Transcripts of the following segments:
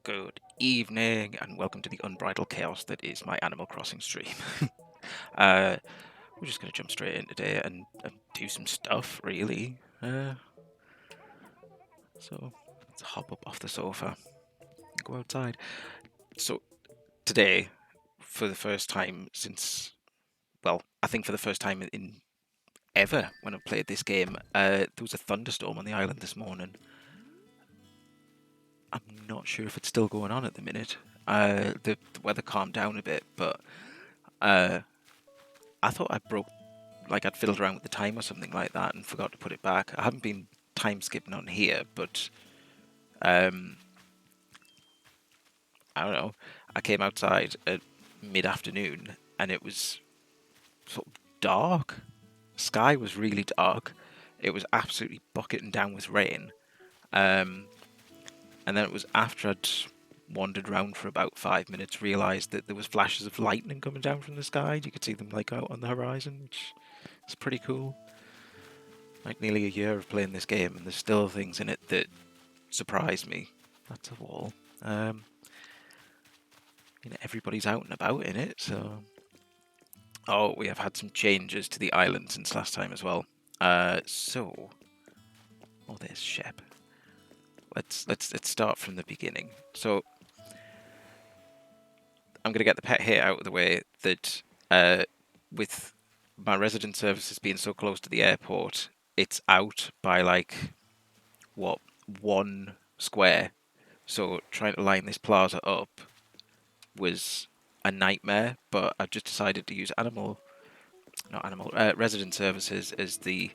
Good evening, and welcome to the unbridled chaos that is my Animal Crossing stream. uh, we're just going to jump straight in today and do some stuff, really. So let's hop up off the sofa and go outside. So today, for the first time since, well, I think for the first time in ever when I've played this game, there was a thunderstorm on the island this morning. I'm not sure if it's still going on at the minute. The weather calmed down a bit, but I thought I'd fiddled around with the time or something like that and forgot to put it back. I haven't been time skipping on here, but um, I don't know. I came outside at mid-afternoon and it was sort of dark. Sky was really dark. It was absolutely bucketing down with rain. And then it was after I'd wandered around for about 5 minutes, realised that there was flashes of lightning coming down from the sky. You could see them like out on the horizon, which is pretty cool. Like nearly a year of playing this game, and there's still things in it that surprise me. That's a wall. Everybody's out and about in it, so. Oh, we have had some changes to the island since last time as well. Oh, there's Shep. Let's start from the beginning. So, I'm gonna get the pet here out of the way. That with my resident services being so close to the airport, it's out by like what 1 square. So trying to line this plaza up was a nightmare, but I've just decided to use resident services as the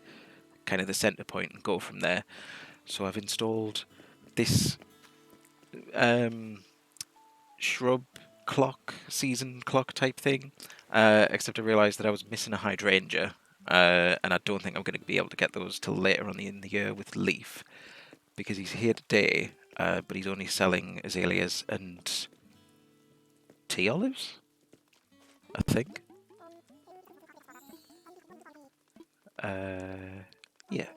kind of the center point and go from there. So I've installed this shrub clock, season clock type thing, except I realised that I was missing a hydrangea, and I don't think I'm going to be able to get those till later on in the year with Leaf, because he's here today, but he's only selling azaleas and tea olives, I think. Yeah,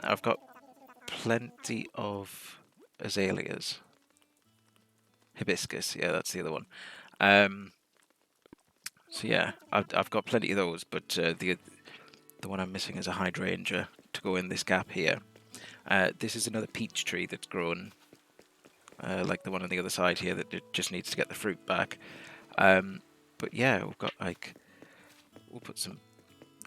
I've got plenty of azaleas. Hibiscus, yeah, that's the other one. So yeah, I've got plenty of those, but the one I'm missing is a hydrangea to go in this gap here. This is another peach tree that's grown, like the one on the other side here that just needs to get the fruit back. But yeah, we'll put some.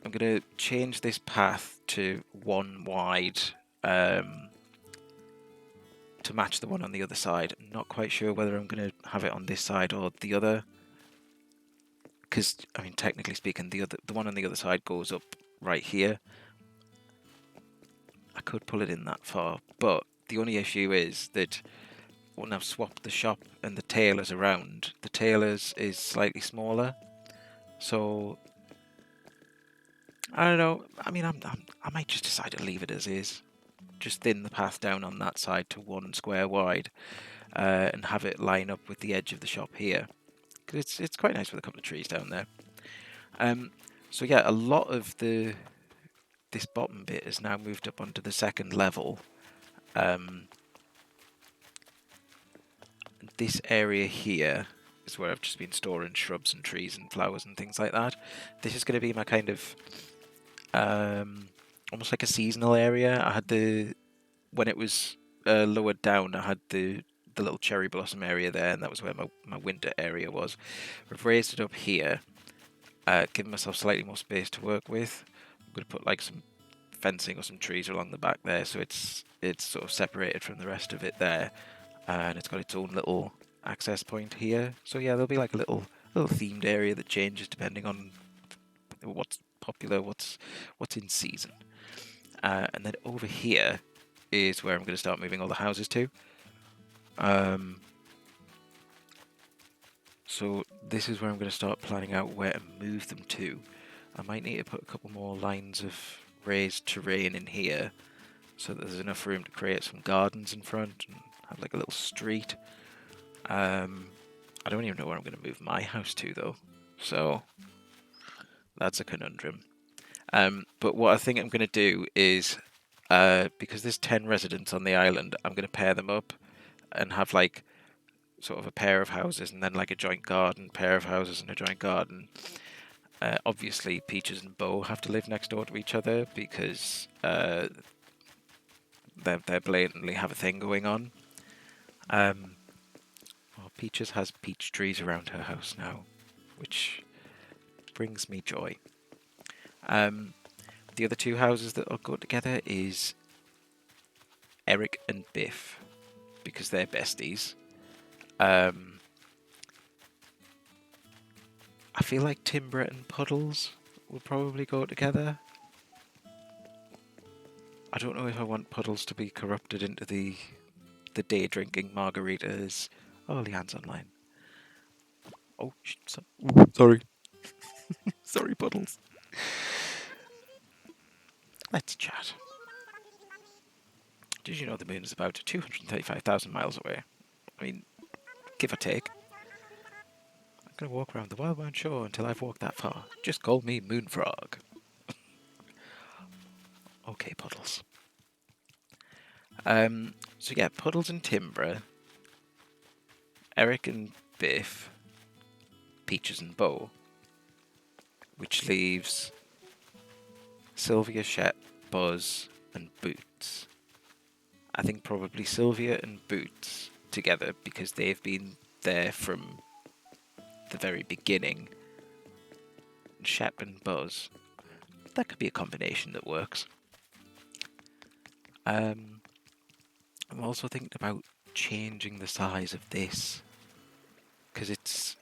I'm gonna change this path to 1 wide. To match the one on the other side. I'm not quite sure whether I'm going to have it on this side or the other, because I mean, technically speaking, the one on the other side goes up right here. I could pull it in that far, but the only issue is that when I've swapped the shop and the tailors around, the tailors is slightly smaller, so I don't know. I mean, I might just decide to leave it as is. Just thin the path down on that side to 1 square wide, and have it line up with the edge of the shop here. Because it's quite nice with a couple of trees down there. So yeah, a lot of this bottom bit is now moved up onto the second level. This area here is where I've just been storing shrubs and trees and flowers and things like that. This is going to be my kind of almost like a seasonal area. I had when it was lowered down, I had the little cherry blossom area there, and that was where my winter area was. I've raised it up here, giving myself slightly more space to work with. I'm going to put like some fencing or some trees along the back there, so it's sort of separated from the rest of it there, and it's got its own little access point here. So yeah, there'll be like a little themed area that changes depending on what's popular, what's in season. And then over here is where I'm going to start moving all the houses to. So this is where I'm going to start planning out where to move them to. I might need to put a couple more lines of raised terrain in here so that there's enough room to create some gardens in front and have like a little street. I don't even know where I'm going to move my house to though, so that's a conundrum. But what I think I'm going to do is, because there's 10 residents on the island, I'm going to pair them up and have like sort of a pair of houses and then like a joint garden, pair of houses and a joint garden. Obviously, Peaches and Bo have to live next door to each other because they blatantly have a thing going on. Well, Peaches has peach trees around her house now, which brings me joy. The other two houses that will go together is Eric and Biff, because they're besties. I feel like Timber and Puddles will probably go together. I don't know if I want Puddles to be corrupted into the day drinking margaritas. Oh, Leanne's online. Oh, sorry. Sorry, Puddles. Let's chat. Did you know the moon is about 235,000 miles away? I mean, give or take. I'm going to walk around the Wildbound Shore until I've walked that far. Just call me Moonfrog. Okay, Puddles. So yeah, Puddles and Timber, Eric and Biff, Peaches and Bo, which leaves Sylvia, Shep, Buzz, and Boots. I think probably Sylvia and Boots together because they've been there from the very beginning. Shep and Buzz. That could be a combination that works. I'm also thinking about changing the size of this because it's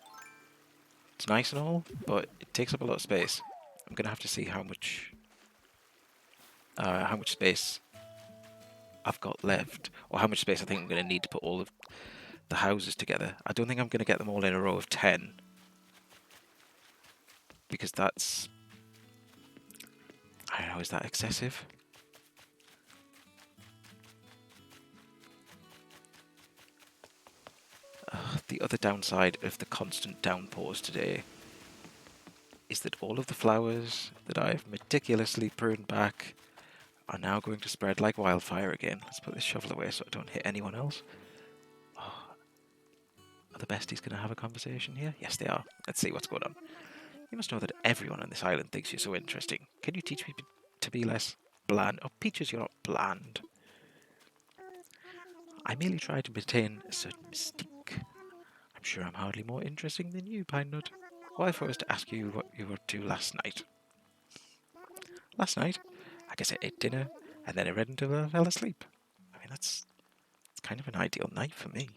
nice and all, but it takes up a lot of space. I'm gonna have to see how much space I've got left, or how much space I think I'm gonna need to put all of the houses together. I don't think I'm gonna get them all in a row of 10 because that's, I don't know, is that excessive? The other downside of the constant downpours today is that all of the flowers that I've meticulously pruned back are now going to spread like wildfire again. Let's put this shovel away so I don't hit anyone else. Oh, are the besties going to have a conversation here? Yes, they are. Let's see what's going on. You must know that everyone on this island thinks you're so interesting. Can you teach me to be less bland? Oh, Peaches, you're not bland. I merely try to maintain a certain mystique. I'm sure I'm hardly more interesting than you, Pine Nut. What if I was to ask you what you were up to last night? Last night? I guess I ate dinner, and then I read until I fell asleep. I mean, it's kind of an ideal night for me.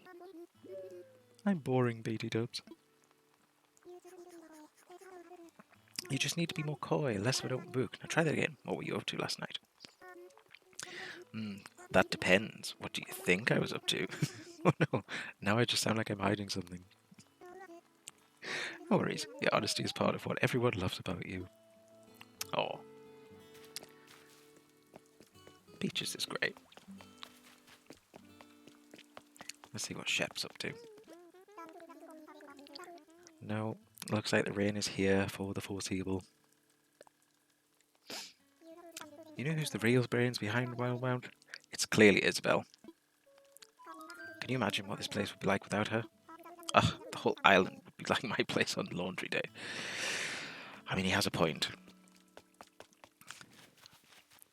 I'm boring, Beatty Dubs. You just need to be more coy, less of an open book. Now try that again. What were you up to last night? That depends. What do you think I was up to? Oh no, now I just sound like I'm hiding something. No worries, the honesty is part of what everyone loves about you. Oh. Peaches is great. Let's see what Shep's up to. No, looks like the rain is here for the foreseeable. You know who's the real brains behind Wildbound? It's clearly Isabel. Can you imagine what this place would be like without her? Ugh, the whole island would be like my place on laundry day. I mean, he has a point.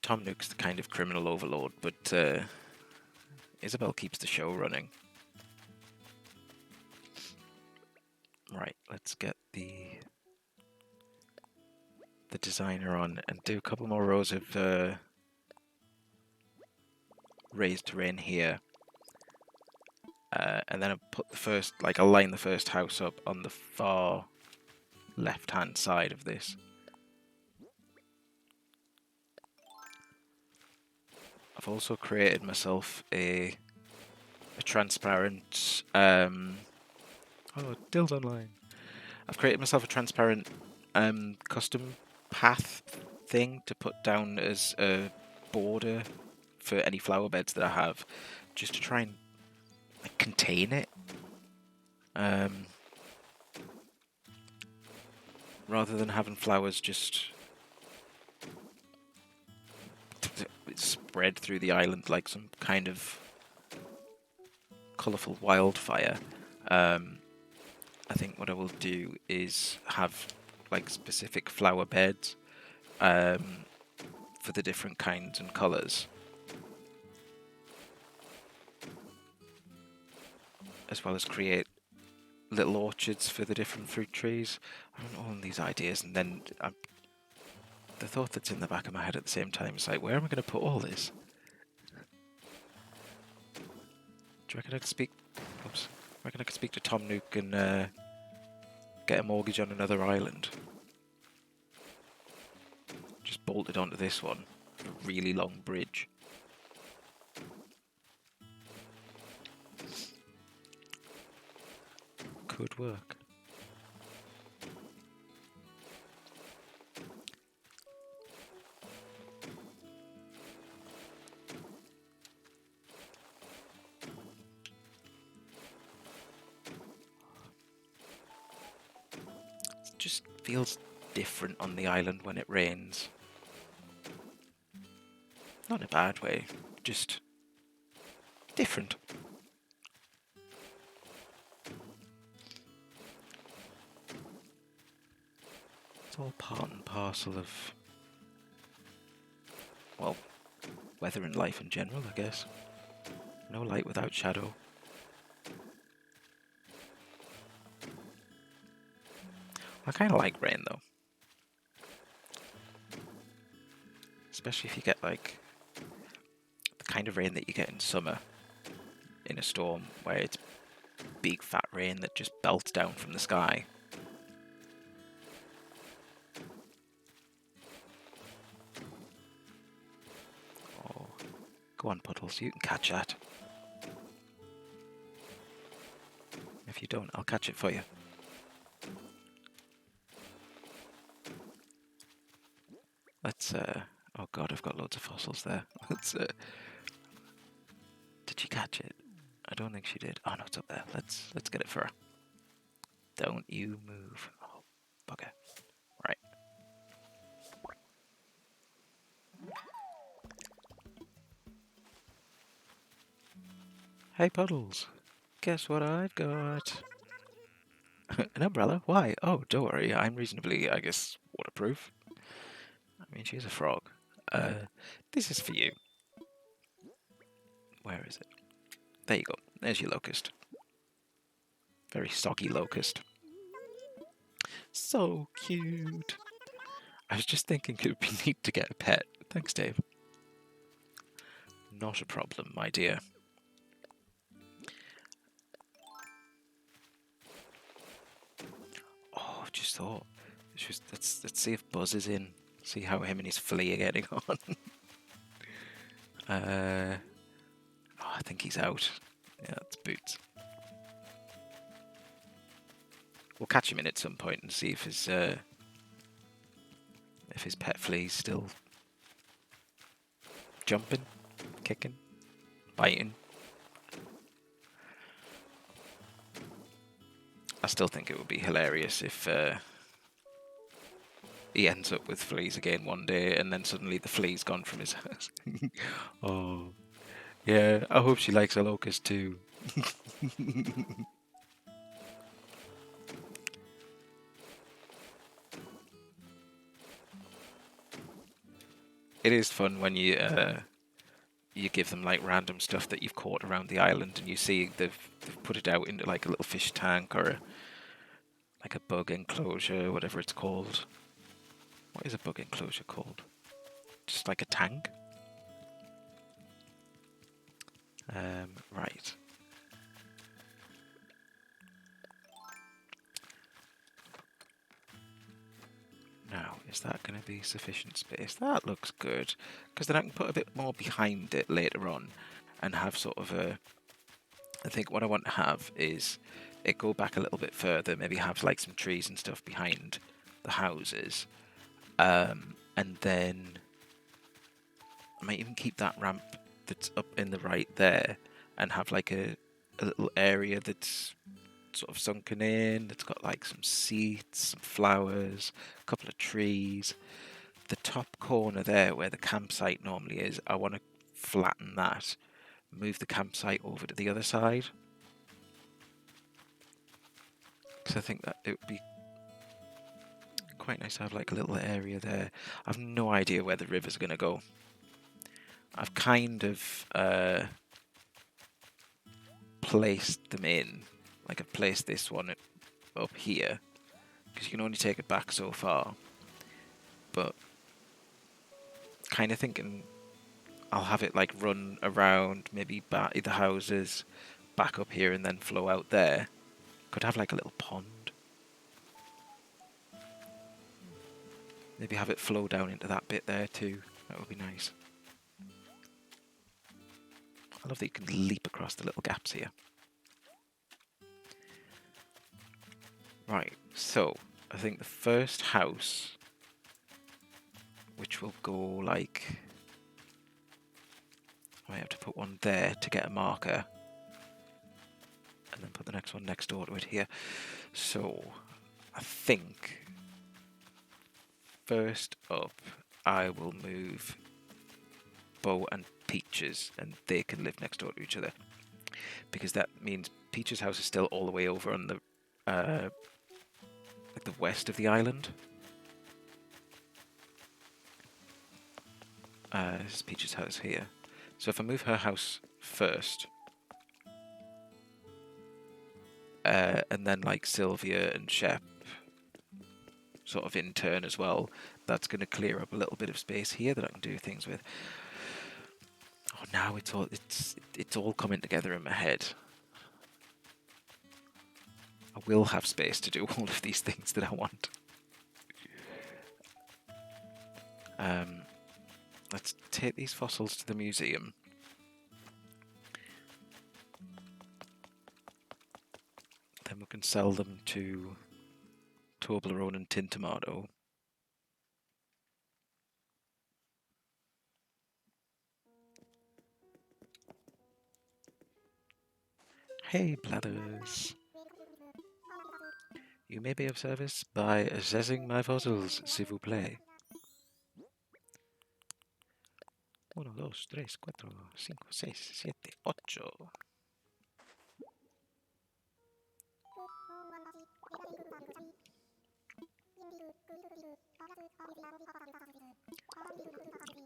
Tom Nook's the kind of criminal overlord, but Isabel keeps the show running. Right, let's get the designer on and do a couple more rows of raised terrain here. And then I'll put the first, I'll line the first house up on the far left-hand side of this. I've also created myself a transparent. Oh, Dill's online. I've created myself a transparent custom path thing to put down as a border for any flower beds that I have, just to try and contain it. Rather than having flowers just spread through the island like some kind of colourful wildfire, I think what I will do is have like specific flower beds for the different kinds and colours, as well as create little orchards for the different fruit trees. I don't know all these ideas, and then the thought that's in the back of my head at the same time is like, where am I going to put all this? Do you reckon I could speak? Oops. I reckon I could speak to Tom Nook and get a mortgage on another island. Just bolted onto this one. A really long bridge. Could work. It just feels different on the island when it rains. Not in a bad way, just different. It's all part and parcel of, well, weather and life in general, I guess. No light without shadow. I kind of like rain though. Especially if you get like the kind of rain that you get in summer in a storm where it's big fat rain that just belts down from the sky. Oh, go on, Puddles, you can catch that. If you don't, I'll catch it for you. Let's, oh god, I've got loads of fossils there. Let's, did she catch it? I don't think she did. Oh no, it's up there. Let's get it for her. Don't you move. Oh, bugger. Right. Hey, Puddles. Guess what I've got? An umbrella? Why? Oh, don't worry. I'm reasonably, I guess, waterproof. I mean, she's a frog. This is for you. Where is it? There you go. There's your locust. Very soggy locust. So cute. I was just thinking it would be neat to get a pet. Thanks, Dave. Not a problem, my dear. Oh, I've just thought. Let's see if Buzz is in. See how him and his flea are getting on. I think he's out. Yeah, it's Boots. We'll catch him in at some point and see if his pet flea's still jumping, kicking, biting. I still think it would be hilarious if he ends up with fleas again one day and then suddenly the flea's gone from his house. Oh, yeah, I hope she likes a locust too. It is fun when you give them like random stuff that you've caught around the island, and you see they've put it out into like a little fish tank or like a bug enclosure, whatever it's called. What is a bug enclosure called? Just like a tank. Right. Now, is that going to be sufficient space? That looks good, because then I can put a bit more behind it later on and have sort of a... I think what I want to have is it go back a little bit further, maybe have like some trees and stuff behind the houses, and then I might even keep that ramp that's up in the right there and have like a little area that's sort of sunken in, that's got like some seats, some flowers, a couple of trees. The top corner there where the campsite normally is, I want to flatten that, move the campsite over to the other side. because I think that it would be quite nice to have like a little area there. I've no idea where the river's going to go. I've kind of placed them in, like I've placed this one up here, because you can only take it back so far. But kind of thinking I'll have it like run around, maybe back the houses, back up here, and then flow out there. Could have like a little pond. Maybe have it flow down into that bit there too. That would be nice. I love that you can leap across the little gaps here. Right, so I think the first house, which will go like... I might have to put one there to get a marker. And then put the next one next door to it here. So, I think... First up, I will move Bo and Peaches, and they can live next door to each other. Because that means Peaches' house is still all the way over on the like the west of the island. This is Peaches' house here. So if I move her house first, and then like Sylvia and Shep sort of in turn as well, that's going to clear up a little bit of space here that I can do things with. Oh, now it's all coming together in my head. I will have space to do all of these things that I want. Let's take these fossils to the museum. Then we can sell them to Toblerone and Tin Tomato. Hey, Blathers. You may be of service by assessing my fossils, s'il vous plaît. 1, 2, 3, 4, 5, 6, 7, 8.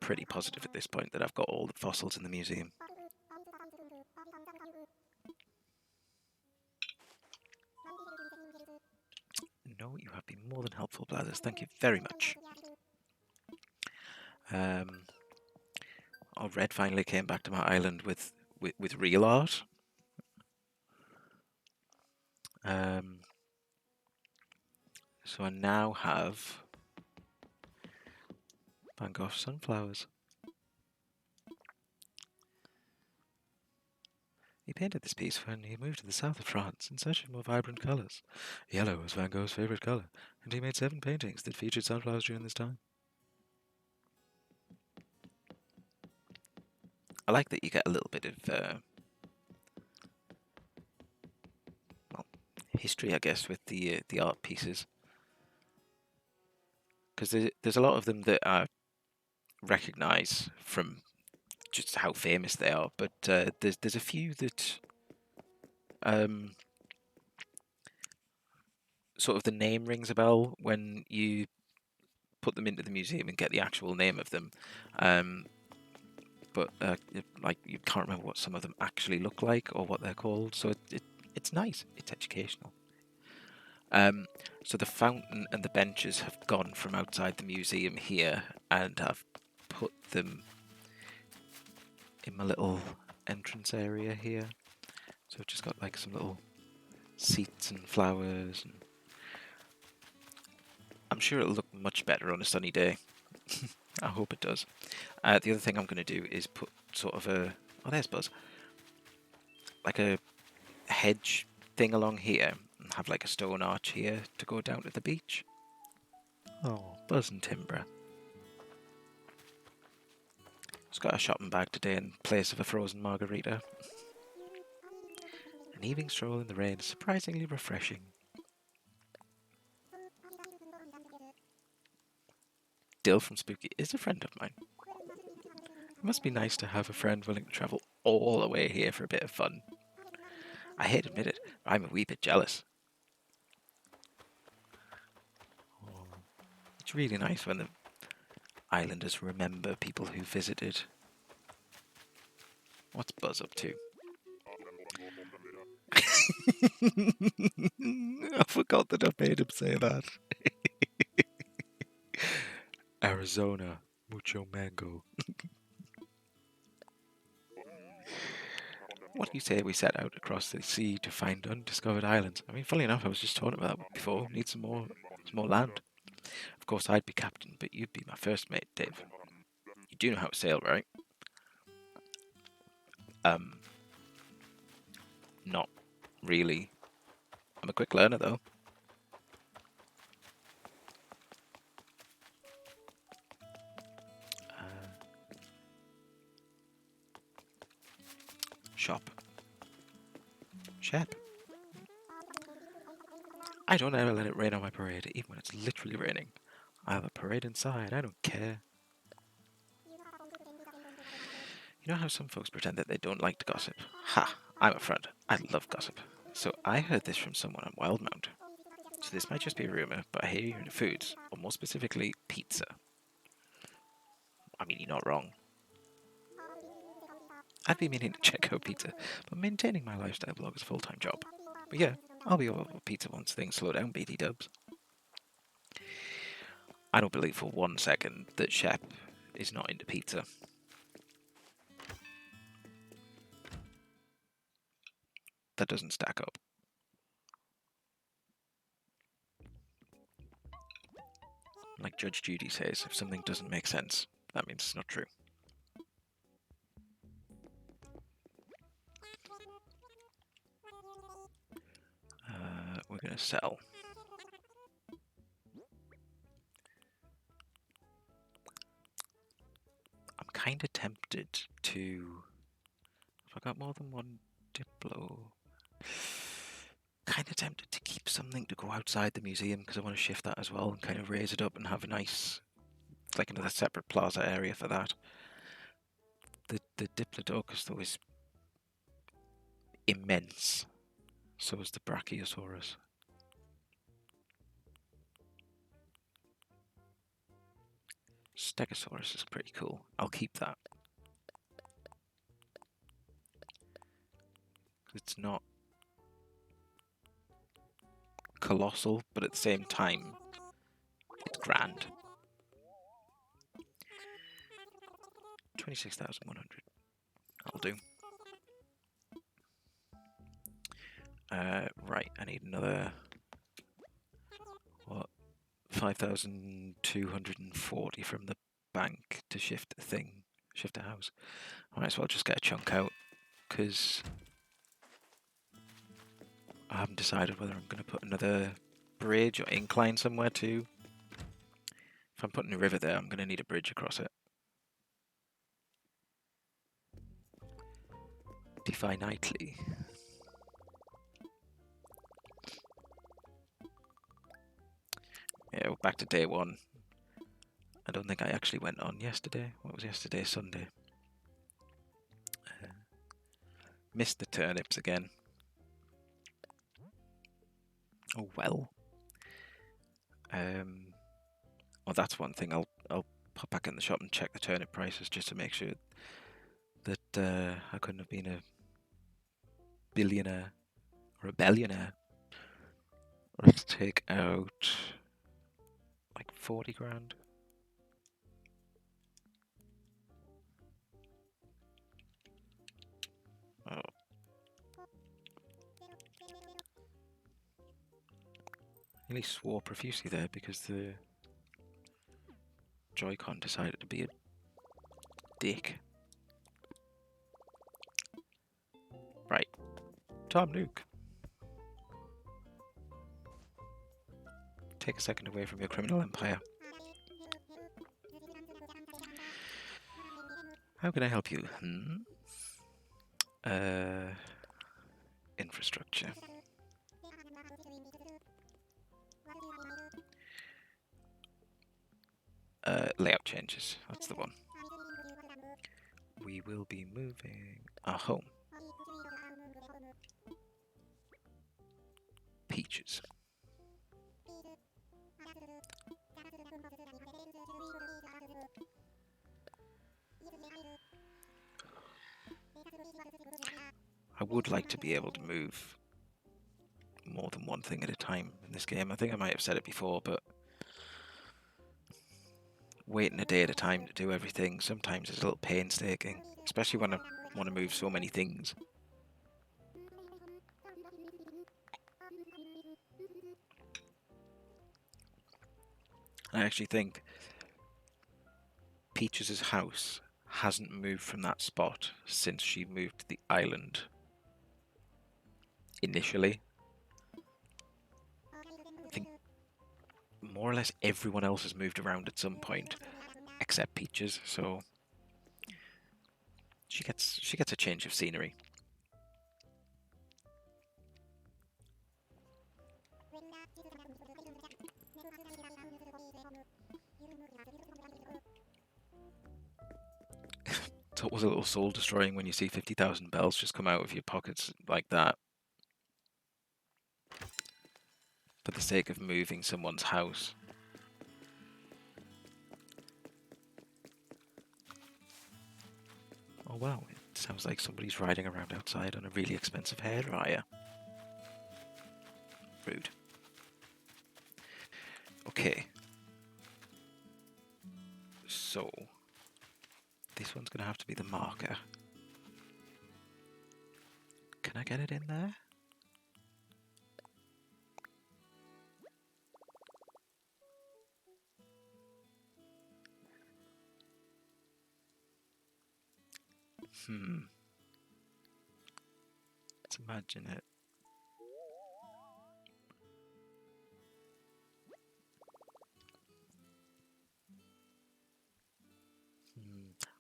Pretty positive at this point that I've got all the fossils in the museum. No, you have been more than helpful, Blathers. Thank you very much. Oh, Red finally came back to my island with real art. So I now have Van Gogh sunflowers. He painted this piece when he moved to the south of France in search of more vibrant colours. Yellow was Van Gogh's favourite colour, and he made 7 paintings that featured sunflowers during this time. I like that you get a little bit of well, history, I guess, with the art pieces, because there's a lot of them that I recognise from just how famous they are, but there's a few that sort of the name rings a bell when you put them into the museum and get the actual name of them. But like you can't remember what some of them actually look like or what they're called. So it's nice. It's educational. So the fountain and the benches have gone from outside the museum here, and I've put them in my little entrance area here. So I've just got like some little seats and flowers, and I'm sure it'll look much better on a sunny day. I hope it does. The other thing I'm going to do is put sort of a... Oh, there's Buzz. Like a hedge thing along here, and have like a stone arch here to go down to the beach. Oh, Buzz and Timbra. Just got a shopping bag today in place of a frozen margarita. An evening stroll in the rain is surprisingly refreshing. Dill from Spooky is a friend of mine. It must be nice to have a friend willing to travel all the way here for a bit of fun. I hate to admit it, I'm a wee bit jealous. It's really nice when the islanders remember people who visited. What's Buzz up to? I forgot that I made him say that. Arizona, mucho mango. What do you say we set out across the sea to find undiscovered islands? I mean, funny enough, I was just talking about that before. Need some more land. Of course, I'd be captain, but you'd be my first mate, Dave. You do know how to sail, right? Not really. I'm a quick learner, though. Shop. Shep. I don't ever let it rain on my parade, even when it's literally raining. I have a parade inside, I don't care. You know how some folks pretend that they don't like to gossip? Ha! I'm a friend. I love gossip. So I heard this from someone on Wildmount. So this might just be a rumour, but I hear you're into foods, or more specifically, pizza. I mean, you're not wrong. I've been meaning to check out pizza, but maintaining my lifestyle blog is a full-time job. But yeah, I'll be over for pizza once things slow down, BT dubs. I don't believe for 1 second that Shep is not into pizza. That doesn't stack up. Like Judge Judy says, if something doesn't make sense, that means it's not true. We're going to sell. I'm kind of tempted to... Have I got more than one Diplo? Kind of tempted to keep something to go outside the museum because I want to shift that as well and kind of raise it up and have a nice, like another separate plaza area for that. The Diplodocus though is immense. So is the Brachiosaurus. Stegosaurus is pretty cool. I'll keep that. It's not colossal, but at the same time, it's grand. 26,100. That'll do. Right, I need another... What? 5,240 from the bank to shift a house. I might as well just get a chunk out, because I haven't decided whether I'm going to put another bridge or incline somewhere too. If I'm putting a river there, I'm going to need a bridge across it. Defy Nightly. Yeah, we're back to day one. I don't think I actually went on yesterday. What was yesterday? Sunday. Missed the turnips again. Oh well. Well, that's one thing. I'll pop back in the shop and check the turnip prices just to make sure that I couldn't have been a billionaire or a billionaire. Let's take out like 40 grand. Oh. Nearly swore profusely there because the Joy-Con decided to be a dick. Right. Tom Nook. Take a second away from your criminal empire. How can I help you? Infrastructure. Layout changes. That's the one. We will be moving our home. Peaches. I would like to be able to move more than one thing at a time in this game. I think I might have said it before, but waiting a day at a time to do everything sometimes is a little painstaking, especially when I want to move so many things. I actually think Peaches' house hasn't moved from that spot since she moved to the island initially. I think more or less everyone else has moved around at some point except Peaches, so she gets a change of scenery. It's always a little soul destroying when you see 50,000 bells just come out of your pockets like that for the sake of moving someone's house. Oh wow, it sounds like somebody's riding around outside on a really expensive hairdryer. Rude. Okay. So, this one's gonna have to be the marker. Can I get it in there? Let's imagine it.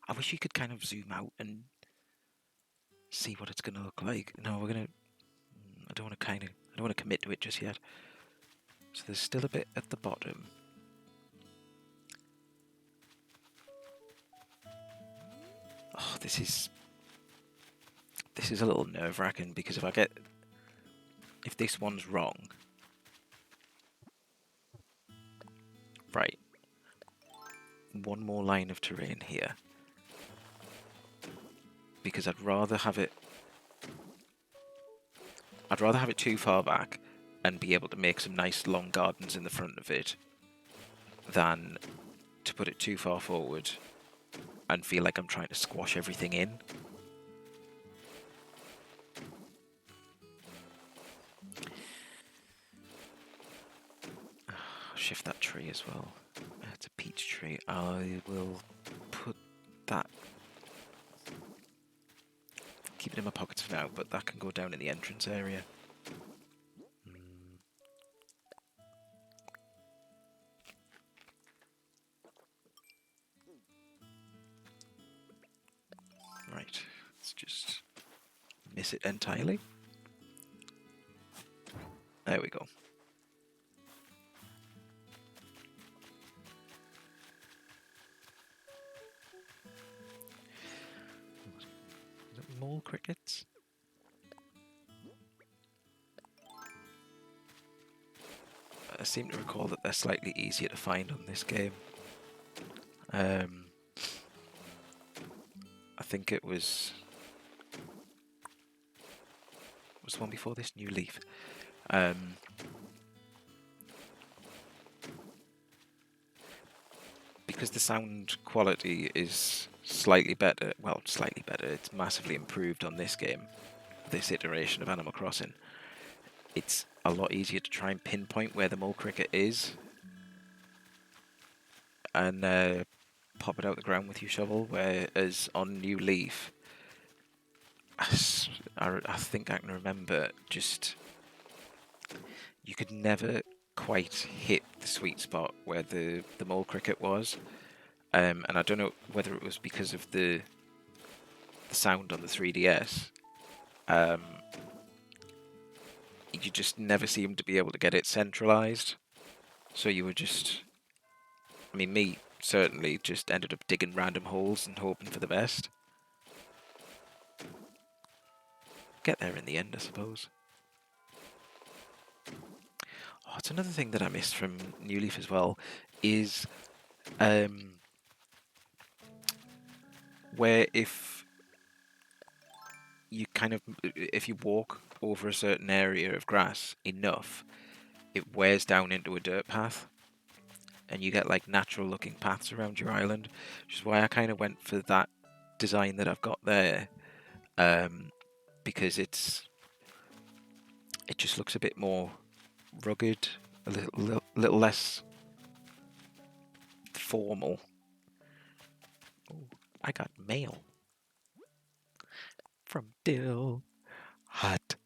I wish you could kind of zoom out and see what it's gonna look like. No, we're gonna. I don't want to commit to it just yet. So there's still a bit at the bottom. Oh, this is a little nerve-wracking because if this one's wrong, right, one more line of terrain here, because I'd rather have it too far back and be able to make some nice long gardens in the front of it than to put it too far forward and feel like I'm trying to squash everything in. Shift that tree as well. It's a peach tree. I will put that. Keep it in my pockets for now, but that can go down in the entrance area. Right, let's just miss it entirely. There we go. Is it mole crickets? I seem to recall that they're slightly easier to find on this game. I think it was the one before this, New Leaf. Because the sound quality is slightly better, well, slightly better, it's massively improved on this game, this iteration of Animal Crossing. It's a lot easier to try and pinpoint where the mole cricket is and pop it out the ground with your shovel, whereas on New Leaf, I think I can remember just you could never quite hit the sweet spot where the mole cricket was, and I don't know whether it was because of the sound on the 3DS. You just never seemed to be able to get it centralized, so you were just, I mean, me certainly just ended up digging random holes and hoping for the best. Get there in the end, I suppose. Oh, it's another thing that I missed from New Leaf as well, is where if you if you walk over a certain area of grass enough, it wears down into a dirt path, and you get like natural looking paths around your island, which is why I kind of went for that design that I've got there, because it just looks a bit more rugged, a little less formal. Ooh, I got mail from Dill Hut.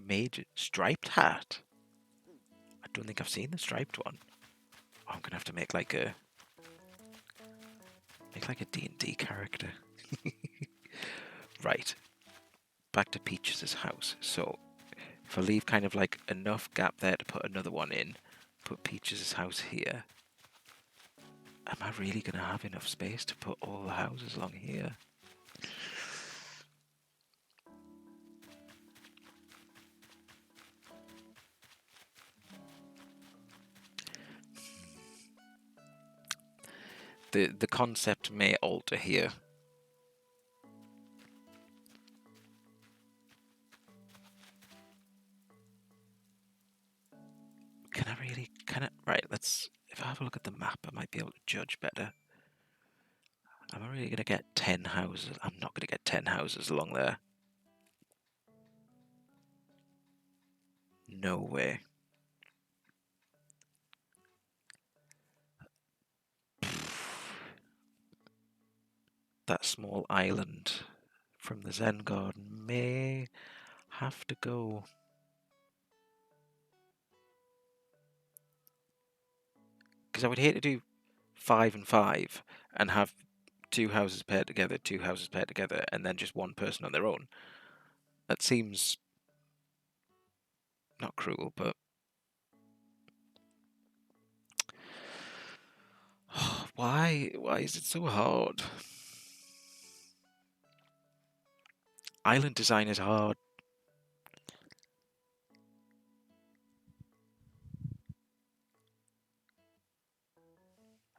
Major striped hat. I don't think I've seen the striped one. Oh, I'm gonna have to make like a D&D character. Right, back to Peaches' house. So if I leave kind of like enough gap there to put another one in, put Peaches' house here. Am I really gonna have enough space to put all the houses along here? The concept may alter here. Right, if I have a look at the map, I might be able to judge better. Am I really going to get 10 houses? I'm not going to get 10 houses along there. No way. That small island from the Zen Garden may have to go. Because I would hate to do 5 and 5 and have 2 houses paired together, 2 houses paired together, and then just one person on their own. That seems not cruel, but why is it so hard? Island design is hard.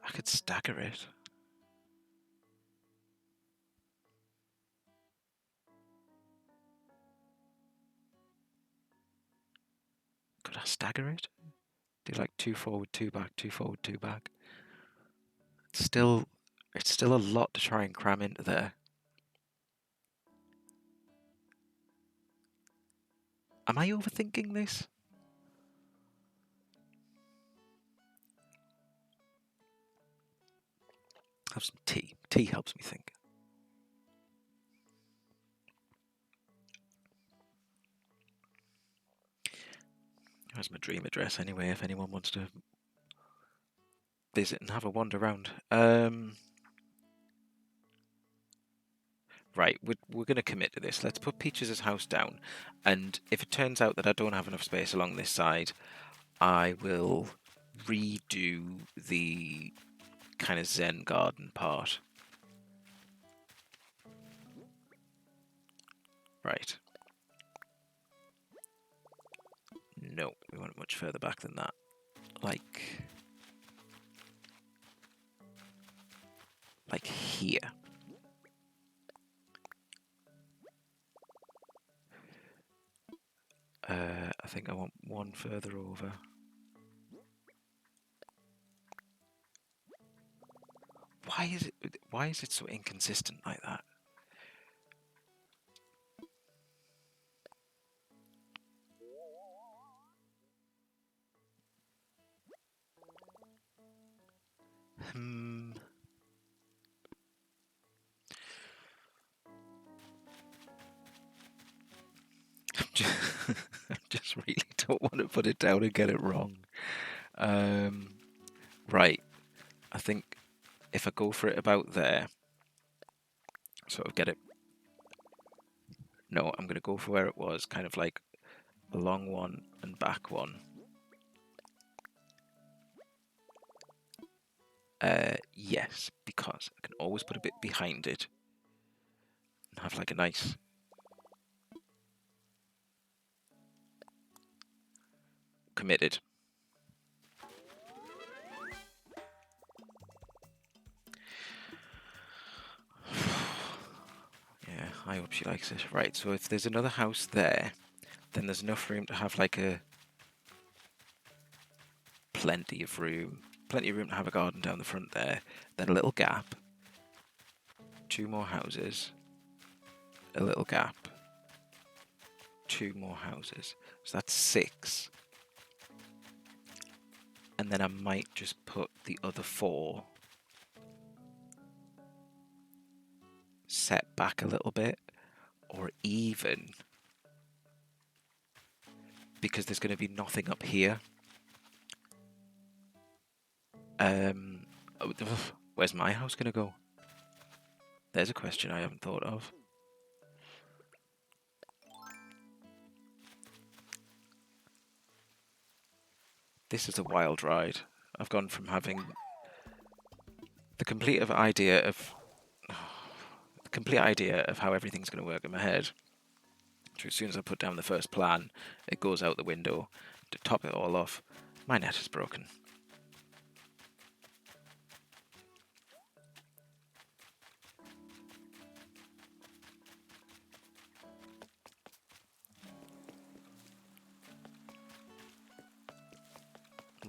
I could stagger it. Could I stagger it? Do like 2 forward, 2 back, 2 forward, 2 back. It's still a lot to try and cram into there. Am I overthinking this? Have some tea. Tea helps me think. That's my dream address anyway, if anyone wants to visit and have a wander around. Right, we're going to commit to this. Let's put Peaches' house down, and if it turns out that I don't have enough space along this side, I will redo the kind of Zen garden part. Right. No, we want it much further back than that. Like here. I think I want one further over. Why is it so inconsistent like that? I just really don't want to put it down and get it wrong. Right. I think if I go for it about there, sort of get it. No, I'm going to go for where it was, kind of like a long one and back one. Yes, because I can always put a bit behind it and have like a nice. committed. Yeah, I hope she likes it. Right, so if there's another house there, then there's enough room to have like a plenty of room to have a garden down the front there. Then a little gap, 2 more houses, a little gap, 2 more houses. So that's 6. And then I might just put the other 4 set back a little bit, or even, because there's going to be nothing up here. Where's my house going to go? There's a question I haven't thought of. This is a wild ride. I've gone from having the complete idea of how everything's going to work in my head to, as soon as I put down the first plan, it goes out the window. To top it all off, my net is broken.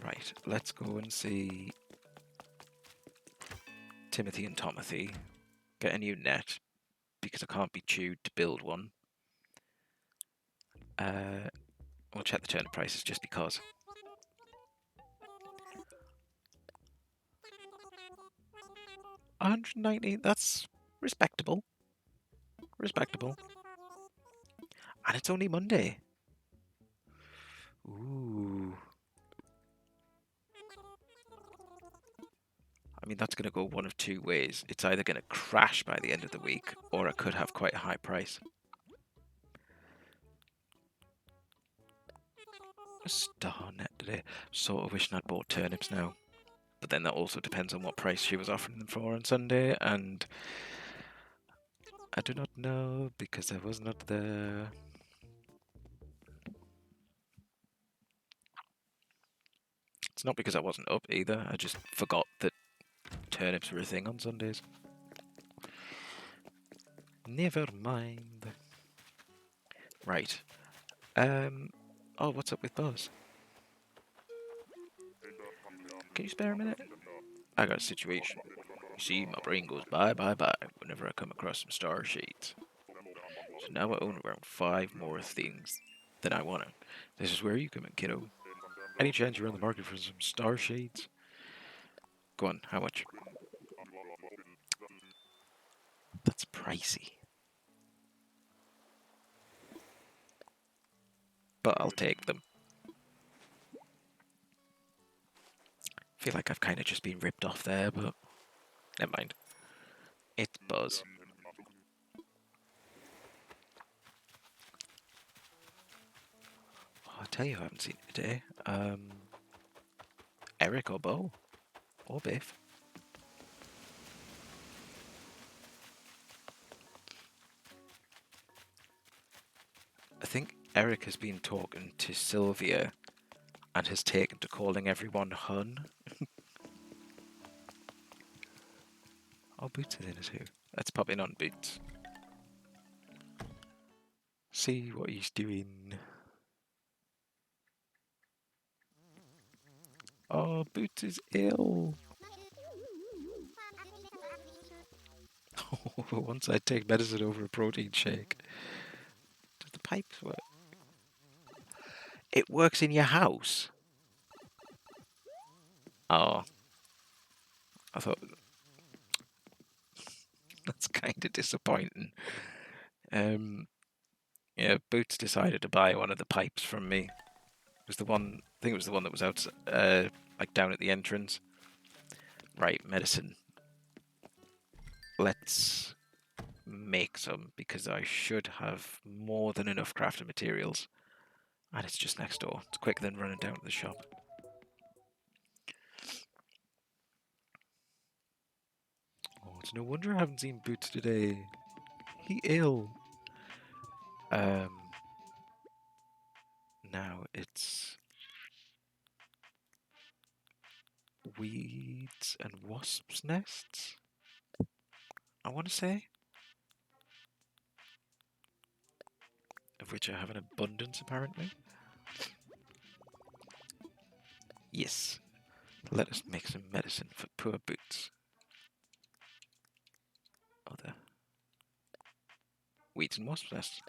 Right, let's go and see Timothy and Tomothy. Get a new net, because I can't be chewed to build one. We'll check the turnip prices just because. 190, that's respectable. Respectable. And it's only Monday. Ooh. I mean, that's going to go one of 2 ways. It's either going to crash by the end of the week, or I could have quite a high price. A star net today. Sort of wishing I'd bought turnips now. But then that also depends on what price she was offering them for on Sunday, and I do not know because I was not there. It's not because I wasn't up either, I just forgot that turnips were a thing on Sundays. Never mind. Right. Oh, what's up with Buzz? Can you spare a minute? I got a situation. You see, my brain goes bye whenever I come across some star shades. So now I own around 5 more things than I wanted. This is where you come in, kiddo. Any chance you're on the market for some star shades? Go on, how much? That's pricey. But I'll take them. Feel like I've kind of just been ripped off there, but never mind. It's Buzz. Oh, I'll tell you, I haven't seen it today. Eric or Bo? Or Biff? I think Eric has been talking to Sylvia and has taken to calling everyone Hun. Oh, Boots is in it too. Let's pop in on Boots. See what he's doing. Oh, Boots is ill. Once I take medicine over a protein shake. Does the pipes work? It works in your house? Oh. I thought... That's kind of disappointing. Yeah, Boots decided to buy one of the pipes from me. It was the one... I think it was the one that was out, like down at the entrance. Right, medicine. Let's make some, because I should have more than enough crafting materials. And it's just next door. It's quicker than running down to the shop. Oh, it's no wonder I haven't seen Boots today. He ill. Now it's weeds and wasps' nests, I want to say. Of which I have an abundance, apparently. Yes. Let us make some medicine for poor Boots. Other weeds and wasps' nests.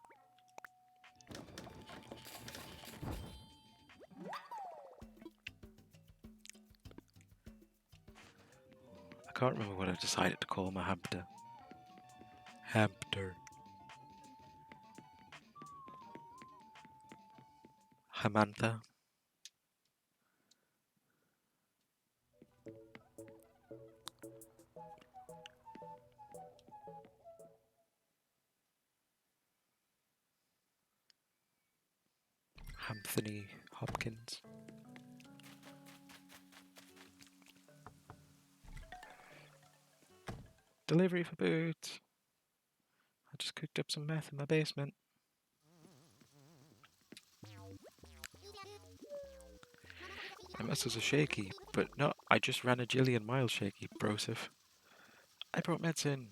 I can't remember what I decided to call my hamster. Hamster. Hamantha. Anthony Hopkins. Delivery for Boots. I just cooked up some meth in my basement. My muscles are shaky, but no, I just ran a jillion miles shaky, brosif. I brought medicine.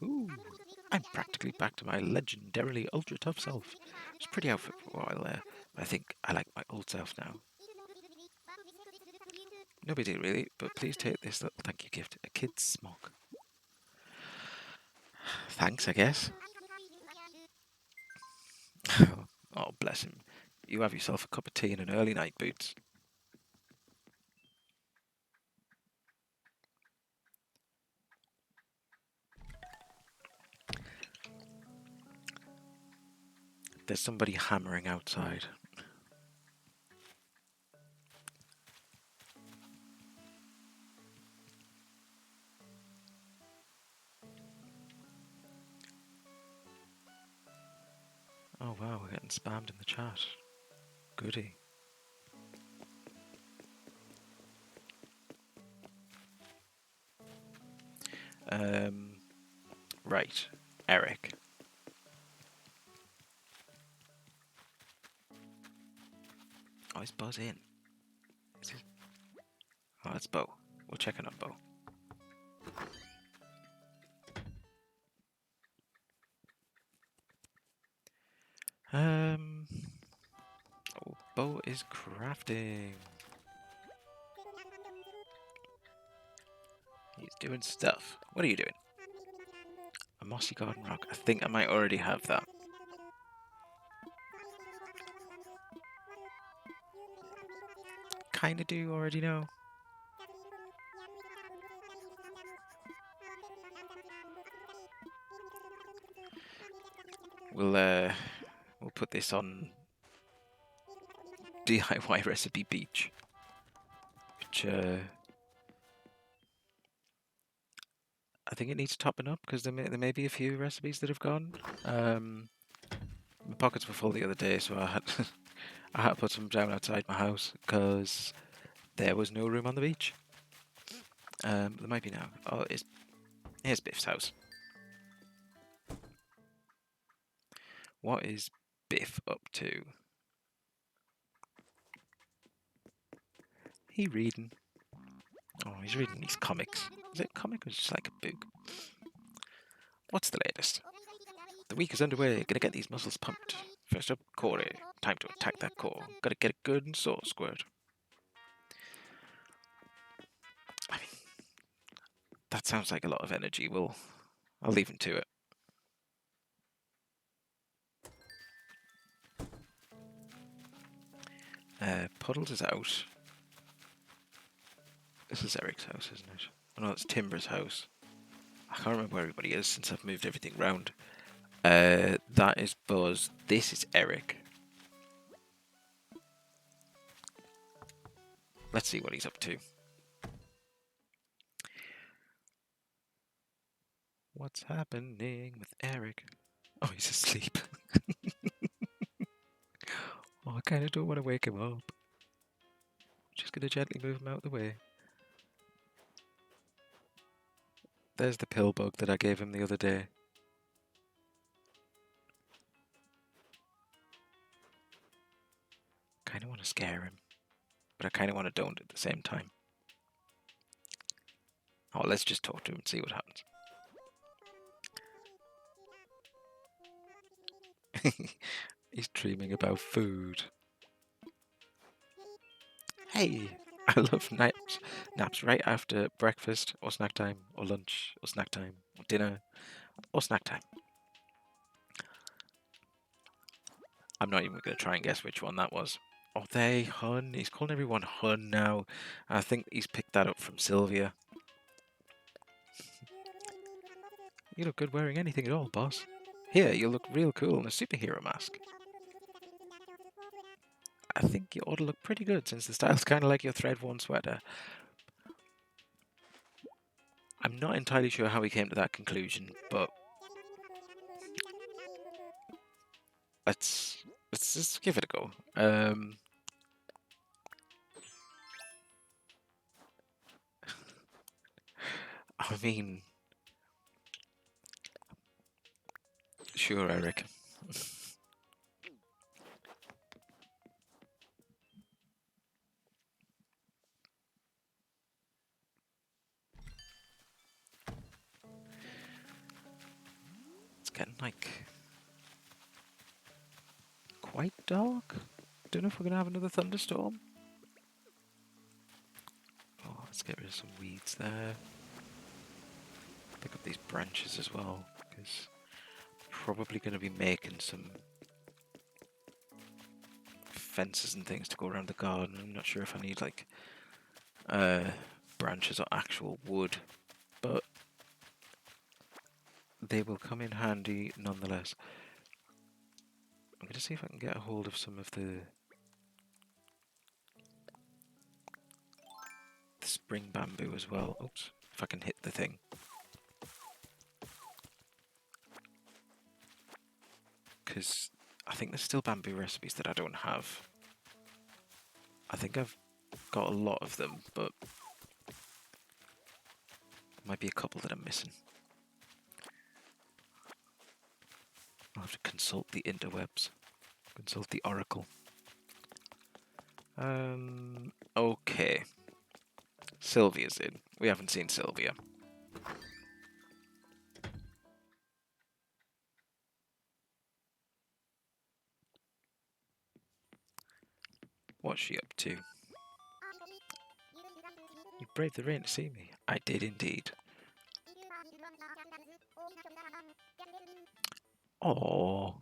Ooh, I'm practically back to my legendarily ultra tough self. It's a pretty outfit for a while there, but I think I like my old self now. No big deal really, but please take this little thank you gift, a kid's smock. Thanks, I guess. Oh, bless him. You have yourself a cup of tea and an early night, Boots. There's somebody hammering outside. Oh wow, we're getting spammed in the chat. Goody. Right. Eric. Oh, is Buzz in? Oh, that's Bo. We're checking on Bo. Oh, Bo is crafting. He's doing stuff. What are you doing? A mossy garden rock. I think I might already have that. Kinda do already know. We'll put this on DIY Recipe Beach, which I think it needs topping up because there may be a few recipes that have gone. My pockets were full the other day, so I had I had to put some down outside my house because there was no room on the beach. There might be now. Oh, here's Biff's house. What is Biff up to? He reading? Oh, he's reading these comics. Is it a comic or just like a book? What's the latest? The week is underway. Gonna get these muscles pumped. First up, Corey. Time to attack that core. Gotta get it good and sore, Squirt. I mean, that sounds like a lot of energy. I'll leave him to it. Puddles is out. This is Eric's house, isn't it? Oh no, it's Timber's house. I can't remember where everybody is since I've moved everything round. That is Buzz. This is Eric. Let's see what he's up to. What's happening with Eric? Oh, he's asleep. Oh, I kind of don't want to wake him up. Just gonna gently move him out of the way. There's the pill bug that I gave him the other day. scare him. But I kind of want to don't at the same time. Oh, let's just talk to him and see what happens. He's dreaming about food. Hey, I love naps. Naps right after breakfast or snack time or lunch or snack time or dinner or snack time. I'm not even going to try and guess which one that was. Oh, they, Hun. He's calling everyone Hun now. I think he's picked that up from Sylvia. You look good wearing anything at all, boss. Here, you look real cool in a superhero mask. I think you ought to look pretty good since the style's kind of like your thread-worn sweater. I'm not entirely sure how he came to that conclusion, but let's just give it a go. I mean, sure, Eric. It's getting like quite dark. Don't know if we're gonna have another thunderstorm. Oh, let's get rid of some weeds there. Pick up these branches as well, because probably going to be making some fences and things to go around the garden. I'm not sure if I need like branches or actual wood, but they will come in handy nonetheless. I'm going to see if I can get a hold of some of the spring bamboo as well. Oops, if I can hit the thing. Because I think there's still bamboo recipes that I don't have. I think I've got a lot of them, but might be a couple that I'm missing. I'll have to consult the interwebs. Consult the oracle. Okay. Sylvia's in. We haven't seen Sylvia. What's she up to? You braved the rain to see me. I did indeed. Oh,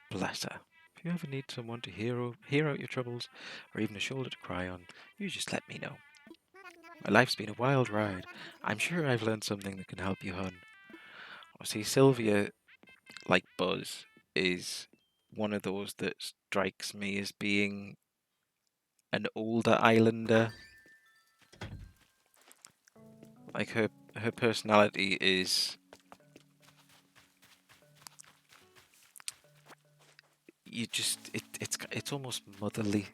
bless her. If you ever need someone to hear out your troubles, or even a shoulder to cry on, you just let me know. My life's been a wild ride. I'm sure I've learned something that can help you, hun. Oh, see, Sylvia, like Buzz, is one of those that strikes me as being an older islander. Like her personality is, you just it's almost motherly.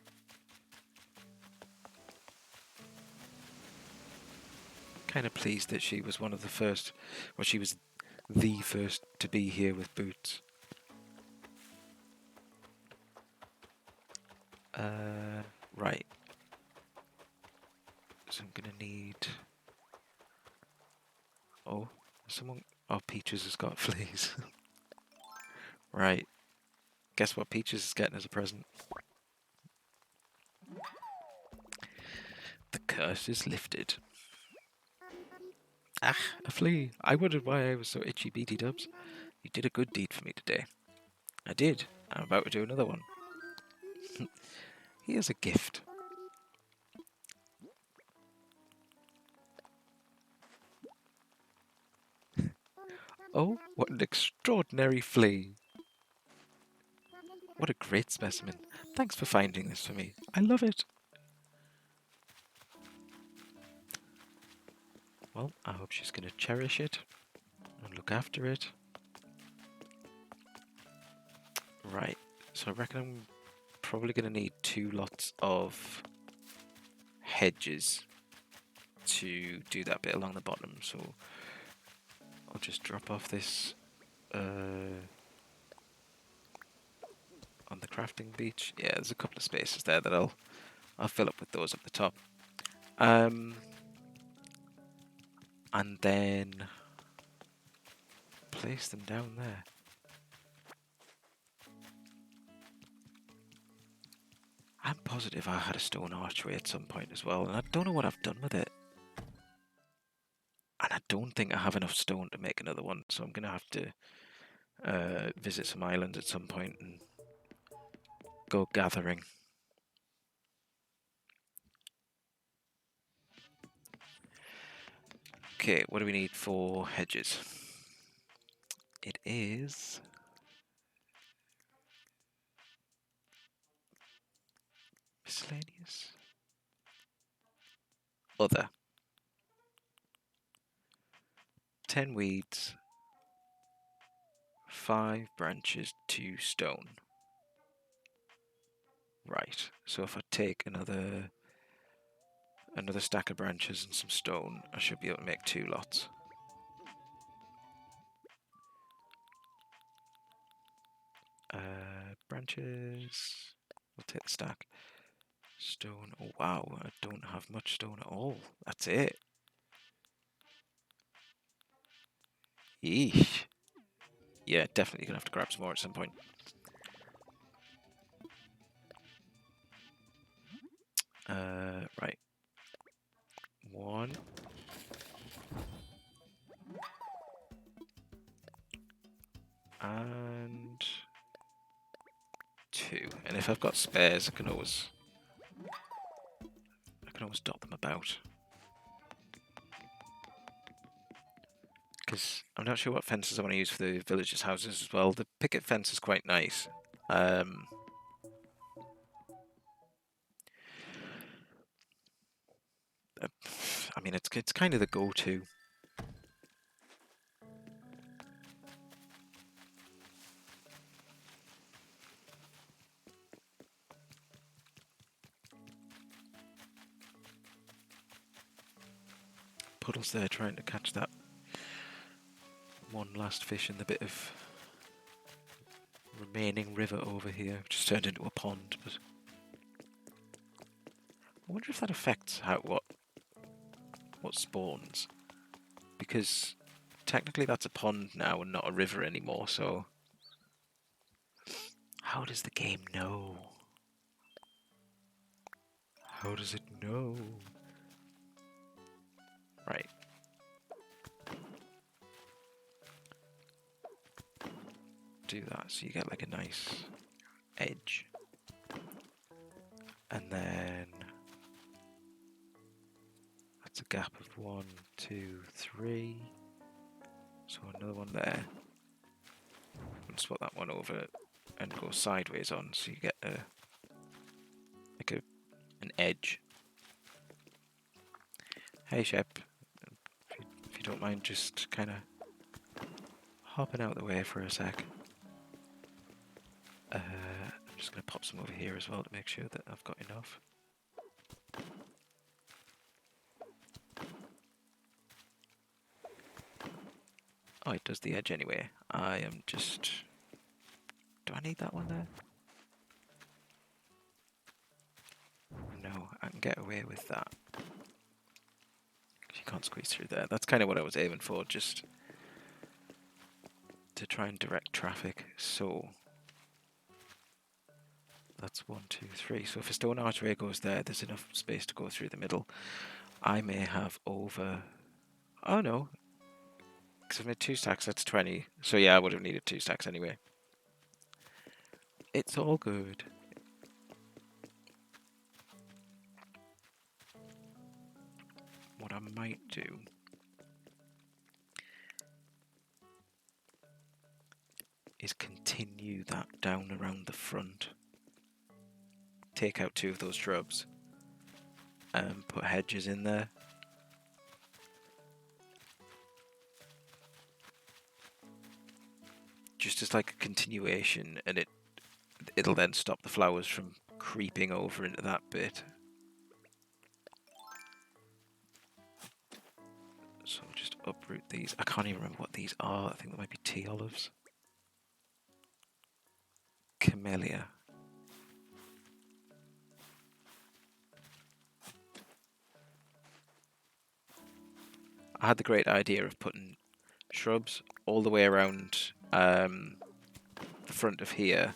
Kind of pleased that she was one of the first, well, she was the first to be here with Boots. Right. So I'm gonna need. Oh, someone. Oh, Peaches has got fleas. Right. Guess what Peaches is getting as a present? The curse is lifted. Ah, a flea. I wondered why I was so itchy, Beady Dubs. You did a good deed for me today. I did. I'm about to do another one. Here's a gift. Oh, what an extraordinary flea. What a great specimen. Thanks for finding this for me. I love it. Well, I hope she's going to cherish it and look after it. Right, so I reckon I'm probably going to need 2 lots of hedges to do that bit along the bottom. So I'll just drop off this on the crafting beach. Yeah, there's a couple of spaces there that I'll fill up with those up the top. And then place them down there. I'm positive I had a stone archway at some point as well, and I don't know what I've done with it. And I don't think I have enough stone to make another one, so I'm going to have to visit some islands at some point and go gathering. Okay, what do we need for hedges? It is... miscellaneous? Other. 10 weeds, 5 branches, 2 stone. Right, so if I take another stack of branches and some stone, I should be able to make 2 lots. Branches, we'll take the stack. Stone, oh wow, I don't have much stone at all. That's it. Yeesh. Yeah, definitely gonna have to grab some more at some point. Right. 1. And 2. And if I've got spares, I can always dot them about. Because I'm not sure what fences I want to use for the villagers' houses as well. The picket fence is quite nice. I mean, it's kind of the go-to. Puddles there trying to catch that one last fish in the bit of remaining river over here, which just turned into a pond. But I wonder if that affects what spawns, because technically that's a pond now and not a river anymore. So how does the game know? How does it know? Right. Do that so you get like a nice edge, and then that's a gap of 1, 2, 3. So another one there. And swap that one over and go sideways on, so you get an edge. Hey Shep, if you don't mind just kind of hopping out of the way for a sec. I'm just going to pop some over here as well to make sure that I've got enough. Oh, it does the edge anyway. I am just... Do I need that one there? No, I can get away with that. You can't squeeze through there. That's kind of what I was aiming for, just to try and direct traffic. So that's 1, 2, 3. So if a stone archway goes there, there's enough space to go through the middle. I may have over... Oh no. Because I've made 2 stacks, that's 20. So yeah, I would have needed 2 stacks anyway. It's all good. What I might do is continue that down around the front. Take out 2 of those shrubs and put hedges in there. Just as like a continuation, and it'll then stop the flowers from creeping over into that bit. So I'll just uproot these. I can't even remember what these are. I think they might be tea olives. Camellia. I had the great idea of putting shrubs all the way around the front of here,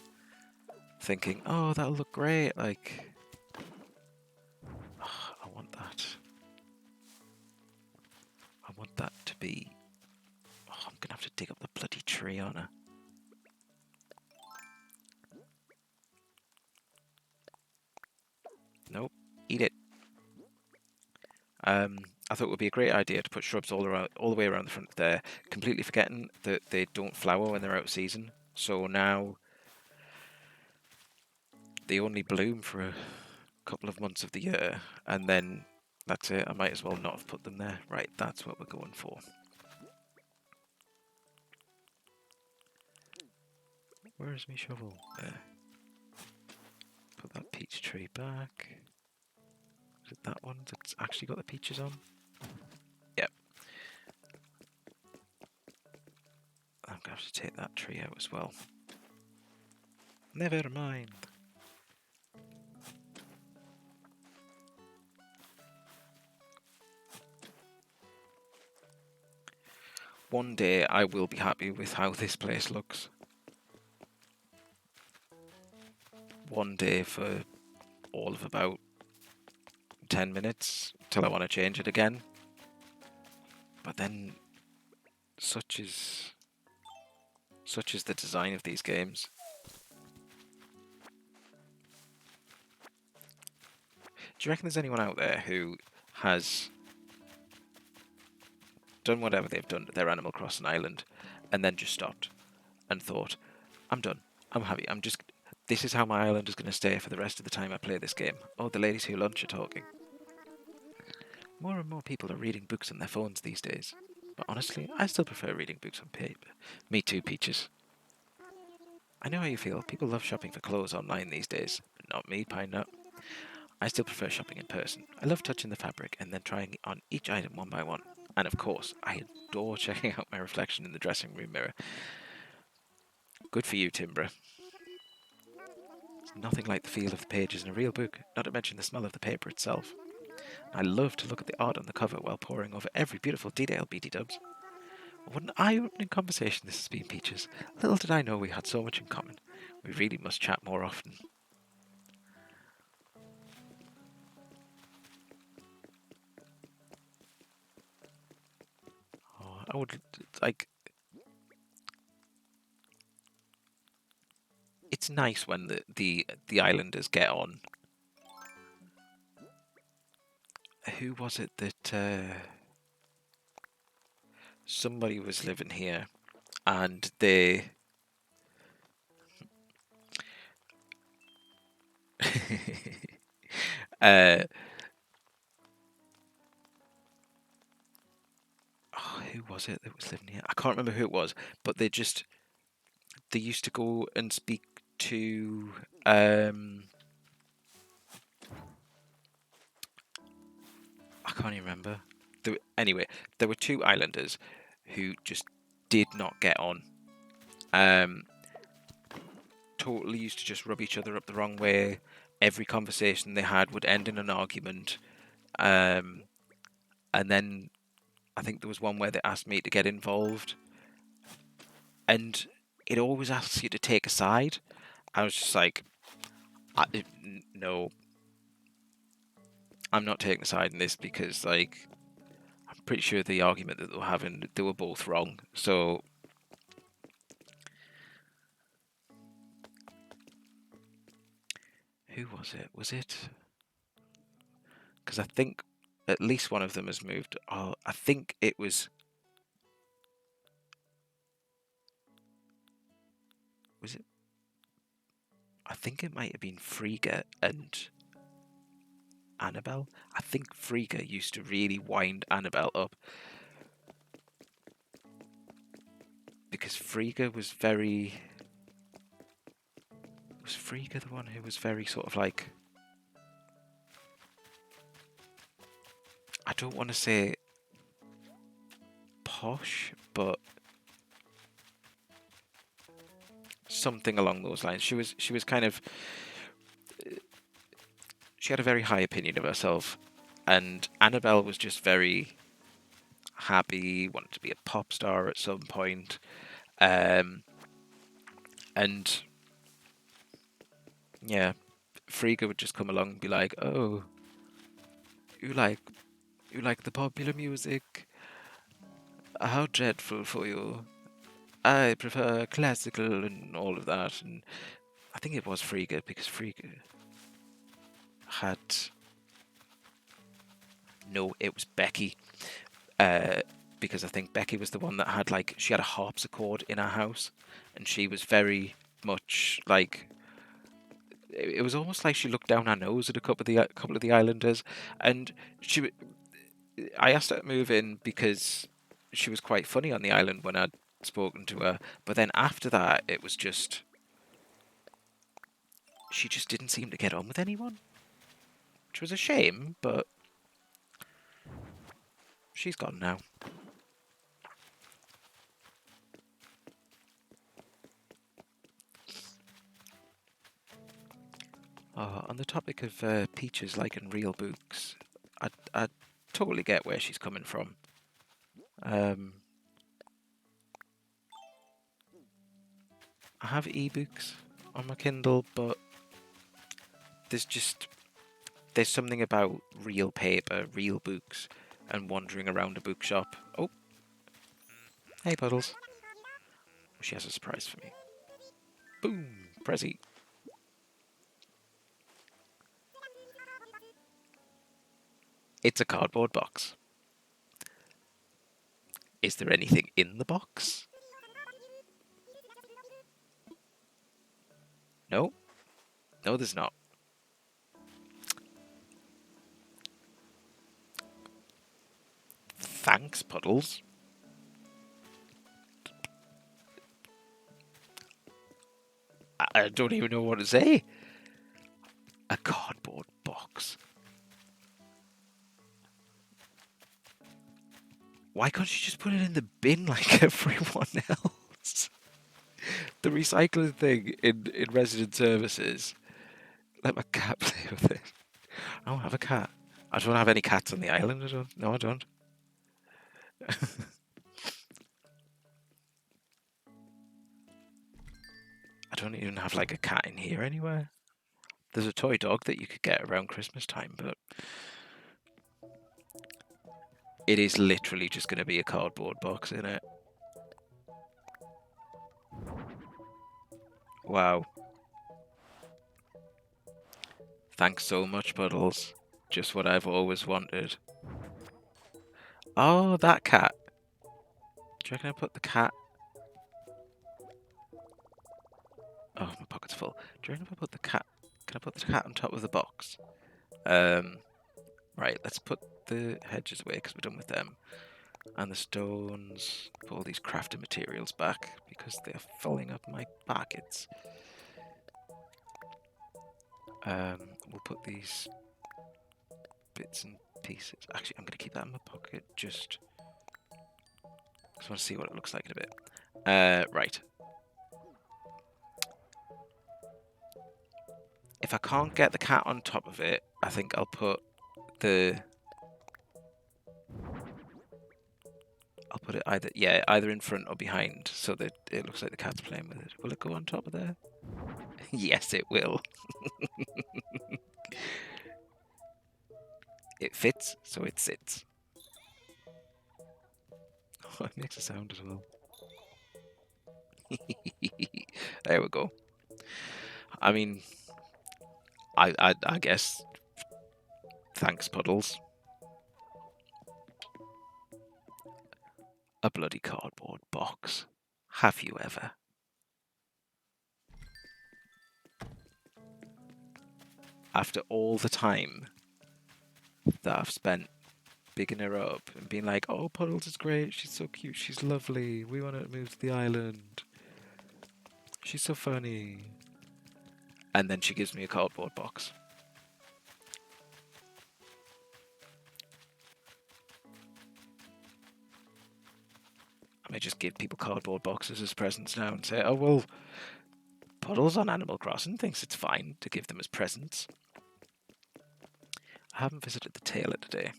thinking, oh, that'll look great. Like, I want that. I want that to be. Oh, I'm gonna have to dig up the bloody tree, aren't I? Nope. Eat it. I thought it would be a great idea to put shrubs all the way around the front there, completely forgetting that they don't flower when they're out of season. So now they only bloom for a couple of months of the year, and then that's it. I might as well not have put them there. Right, that's what we're going for. Where is my shovel? There. Put that peach tree back. Is it that one that's actually got the peaches on? Yep. I'm going to have to take that tree out as well. Never mind. One day I will be happy with how this place looks. One day for all of about 10 minutes till I want to change it again. But then such is the design of these games. Do you reckon there's anyone out there who has done whatever they've done to their Animal Crossing island and then just stopped and thought, I'm done, I'm happy, this is how my island is going to stay for the rest of the time I play this game? Oh, the ladies who lunch are talking. More and more people are reading books on their phones these days. But honestly, I still prefer reading books on paper. Me too, Peaches. I know how you feel. People love shopping for clothes online these days. But not me, Pine Nut. I still prefer shopping in person. I love touching the fabric and then trying on each item one by one. And of course, I adore checking out my reflection in the dressing room mirror. Good for you, Timbra. It's nothing like the feel of the pages in a real book, not to mention the smell of the paper itself. I love to look at the art on the cover while poring over every beautiful detail, BT dubs. What an eye-opening conversation this has been, Peaches. Little did I know we had so much in common. We really must chat more often. Oh, I would, like... It's nice when the islanders get on. Who was it that... somebody was living here, and they... who was it that was living here? I can't remember who it was, but they used to go and speak to I can't even remember. Anyway, there were two islanders who just did not get on. Totally used to just rub each other up the wrong way. Every conversation they had would end in an argument. And then I think there was one where they asked me to get involved, and it always asks you to take a side. I was just like, no, I'm not taking a side in this because, like, I'm pretty sure the argument that they were having, they were both wrong. So, who was it? Was it? Because I think at least one of them has moved. Oh, I think it was. Was it? I think it might have been Frigga and Annabelle. I think Frigga used to really wind Annabelle up. Because Frigga was very... Was Frigga the one who was very sort of like... I don't want to say posh, but something along those lines. She was kind of... She had a very high opinion of herself, and Annabelle was just very... happy, wanted to be a pop star at some point. And yeah, Frigga would just come along and be like, "Oh, you like the popular music? How dreadful for you. I prefer classical and all of that." And I think it was Frigga, because Frigga had... No, it was Becky. Because I think Becky was the one that had, like, she had a harpsichord in her house, and she was very much like... It was almost like she looked down her nose at a couple of the islanders, and I asked her to move in because she was quite funny on the island when I'd spoken to her. But then after that, it was just... she just didn't seem to get on with anyone, which was a shame, but she's gone now. On the topic of Peaches liking real books, I totally get where she's coming from. I have ebooks on my Kindle, but there's something about real paper, real books, and wandering around a bookshop. Oh, hey Puddles. She has a surprise for me. Boom, Prezi. It's a cardboard box. Is there anything in the box? No. No, there's not. Thanks, Puddles. I don't even know what to say. A cardboard box. Why can't you just put it in the bin like everyone else? The recycling thing in resident services. Let my cat play with it. I don't have a cat. I don't have any cats on the island. I don't. No, I don't. I don't even have like a cat in here anywhere. There's a toy dog that you could get around Christmas time, but it is literally just going to be a cardboard box in it. Wow. Thanks so much, Puddles. Just what I've always wanted. Oh, that cat. Do you reckon I put the cat... Oh, my pocket's full. Do you reckon if I put the cat... Can I put the cat on top of the box? Right, let's put the hedges away because we're done with them. And the stones. Put all these crafting materials back because they're filling up my pockets. We'll put these bits and pieces. Actually, I'm going to keep that in my pocket just because I want to see what it looks like in a bit. Right. If I can't get the cat on top of it, I think I'll put the... I'll put it either in front or behind so that it looks like the cat's playing with it. Will it go on top of there? Yes, it will. It fits, so it sits. Oh, it makes a sound as well. There we go. I mean, I guess. Thanks, Puddles. A bloody cardboard box. Have you ever? After all the time that I've spent bigging her up and being like, "Oh, Puddles is great. She's so cute. She's lovely. We want her to move to the island. She's so funny." And then she gives me a cardboard box. I may just give people cardboard boxes as presents now and say, "Oh, well, Puddles on Animal Crossing thinks it's fine to give them as presents." I haven't visited the tailor today.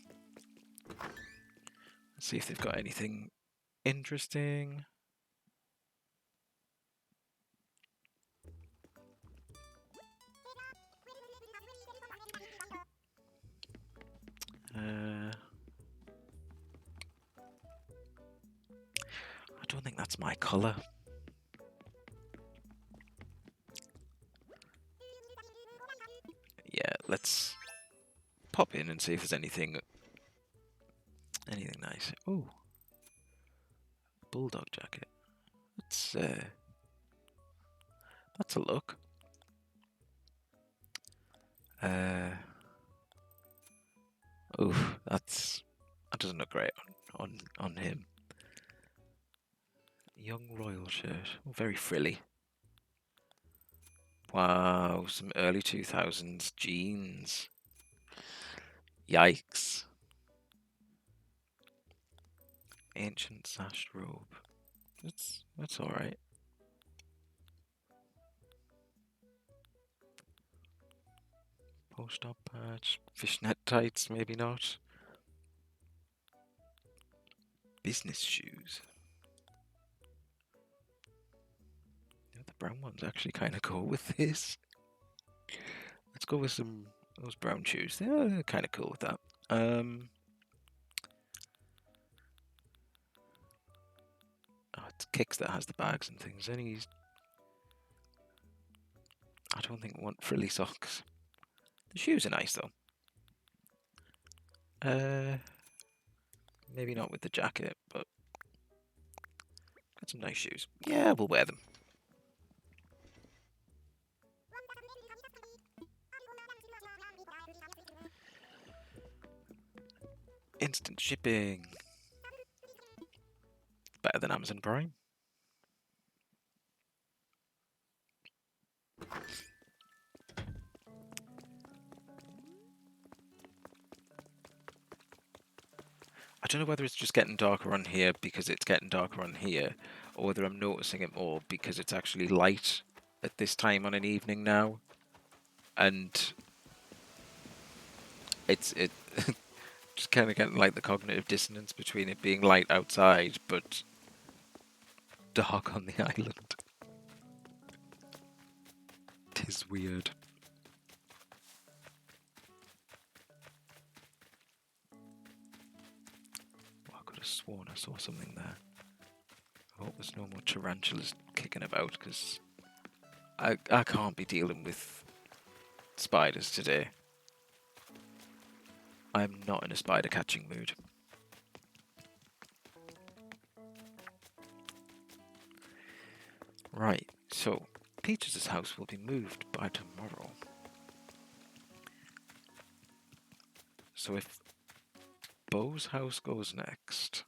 Let's see if they've got anything interesting. I don't think that's my colour. Yeah, let's pop in and see if there's anything nice. Oh, bulldog jacket. That's a look. That doesn't look great on him. Young royal shirt. Oh, very frilly. Wow, some early 2000s jeans. Yikes. Ancient sashed robe. That's all right. Post-op patch. Fishnet tights, maybe not. Business shoes. Yeah, the brown ones actually kind of go with this. Let's go with those brown shoes. They're kind of cool with that. It's Kicks that has the bags and things. I don't think I want frilly socks. The shoes are nice though. Maybe not with the jacket, but got some nice shoes. Yeah, we'll wear them. Instant shipping. Better than Amazon Prime. I don't know whether it's just getting darker on here because it's getting darker on here, or whether I'm noticing it more because it's actually light at this time on an evening now, and it just kind of getting like the cognitive dissonance between it being light outside but dark on the island. Tis weird. Oh, I could have sworn I saw something there. I hope there's no more tarantulas kicking about because I can't be dealing with spiders today. I'm not in a spider catching mood. Right, so Peaches' house will be moved by tomorrow. So if Bo's house goes next...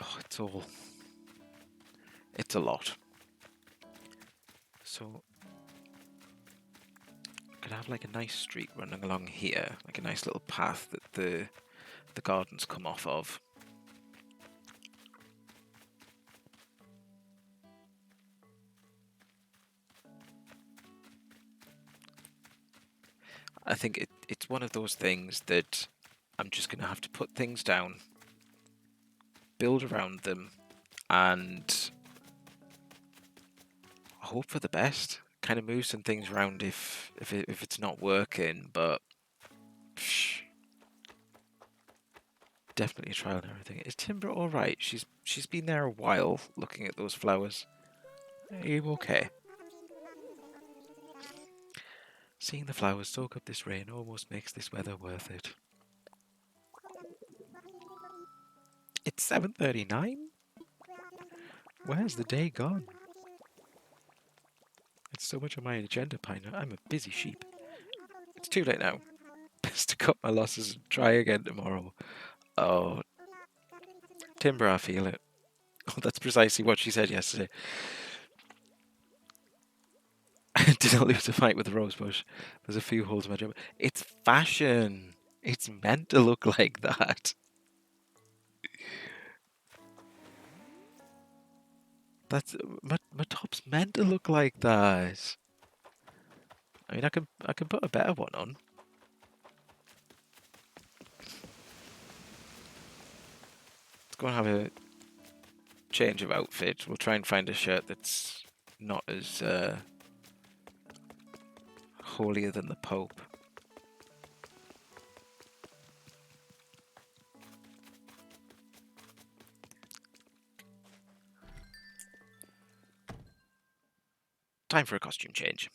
Oh, it's a lot. So I could have like a nice street running along here, like a nice little path that the gardens come off of. I think it's one of those things that I'm just going to have to put things down, build around them, and hope for the best. Kind of move some things around if it's not working, but definitely a trial and everything. Is Timber all right? She's been there a while looking at those flowers. Are you okay? Seeing the flowers soak up this rain almost makes this weather worth it. It's 7:39? Where's the day gone? It's so much on my agenda, Piner. I'm a busy sheep. It's too late now. Best to cut my losses and try again tomorrow. Oh, Timber, I feel it. Oh, that's precisely what she said yesterday. Did not lose a fight with the rosebush. There's a few holes in my job. It's fashion. It's meant to look like that. That's my top's meant to look like that. I mean, I can put a better one on. go and have a change of outfit. We'll try and find a shirt that's not as holier than the Pope. Time for a costume change.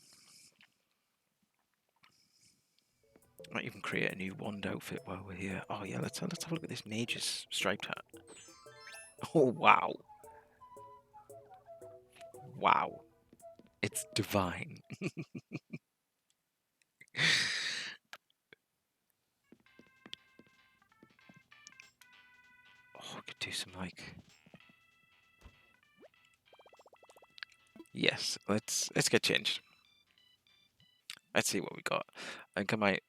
Might even create a new wand outfit while we're here. Oh yeah, let's have a look at this mage's striped hat. Oh wow. Wow. It's divine. Oh, I could do some like. Yes, let's get changed. Let's see what we got. I think I might.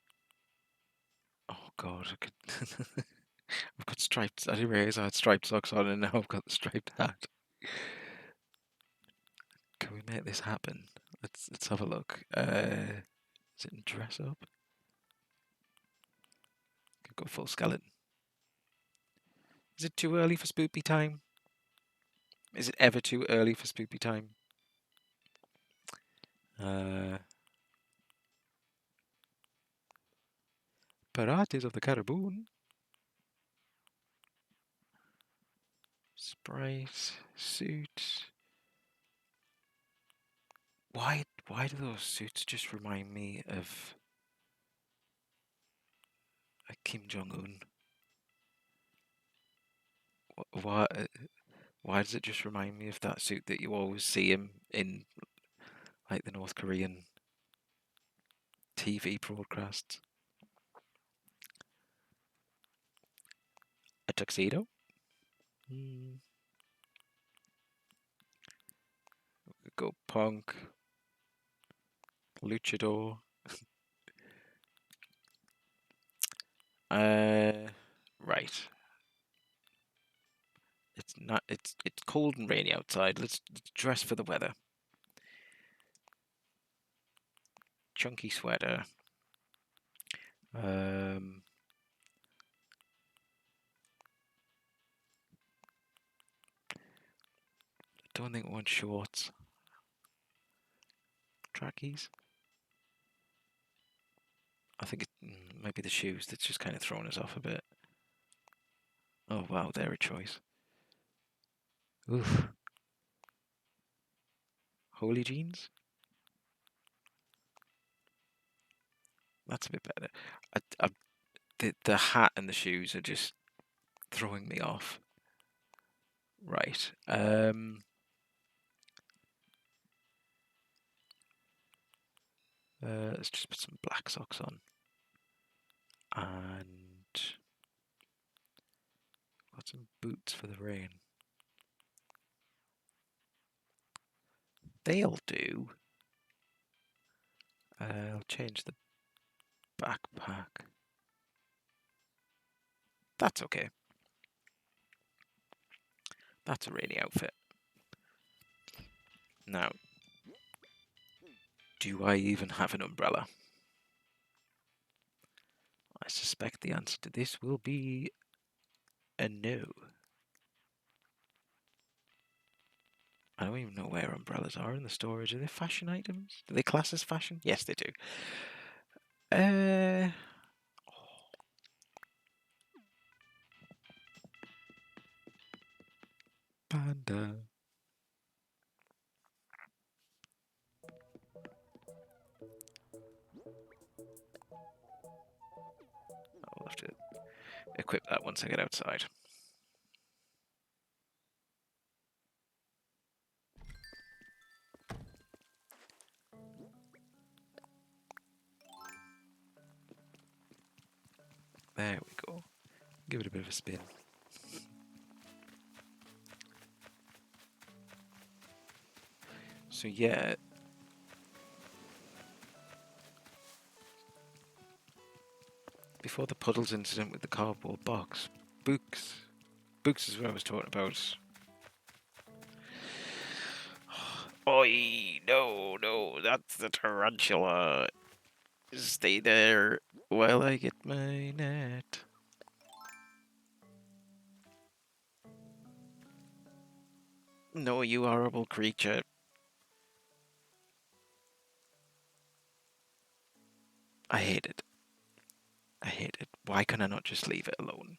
Oh god, I could. I've got striped. I didn't realize I had striped socks on, and now I've got the striped hat. Can we make this happen? Let's have a look. Is it in dress up? Could go full skeleton. Is it too early for spoopy time? Is it ever too early for spoopy time? Pirates of the Caribbean. Sprite suit. Why do those suits just remind me of Kim Jong Un? Why does it just remind me of that suit that you always see him in, like the North Korean TV broadcasts? A tuxedo? Go punk, luchador. Right. It's not. It's cold and rainy outside. Let's dress for the weather. Chunky sweater. Don't think we want shorts. Trackies. I think it might be the shoes that's just kind of thrown us off a bit. Oh wow, they're a choice. Oof. Holy jeans? That's a bit better. The hat and the shoes are just throwing me off. Right. Let's just put some black socks on. And got some boots for the rain. They'll do. I'll change the backpack. That's okay. That's a rainy outfit. Now, do I even have an umbrella? I suspect the answer to this will be a no. I don't even know where umbrellas are in the storage. Are they fashion items? Do they class as fashion? Yes, they do. Panda. I'll have to equip that once I get outside. There we go. Give it a bit of a spin. So yeah. Before the Puddles incident with the cardboard box, Books is what I was talking about. Oi, no, that's the tarantula. Stay there while I get my net. No, you horrible creature. I hate it. I hate it. Why can I not just leave it alone?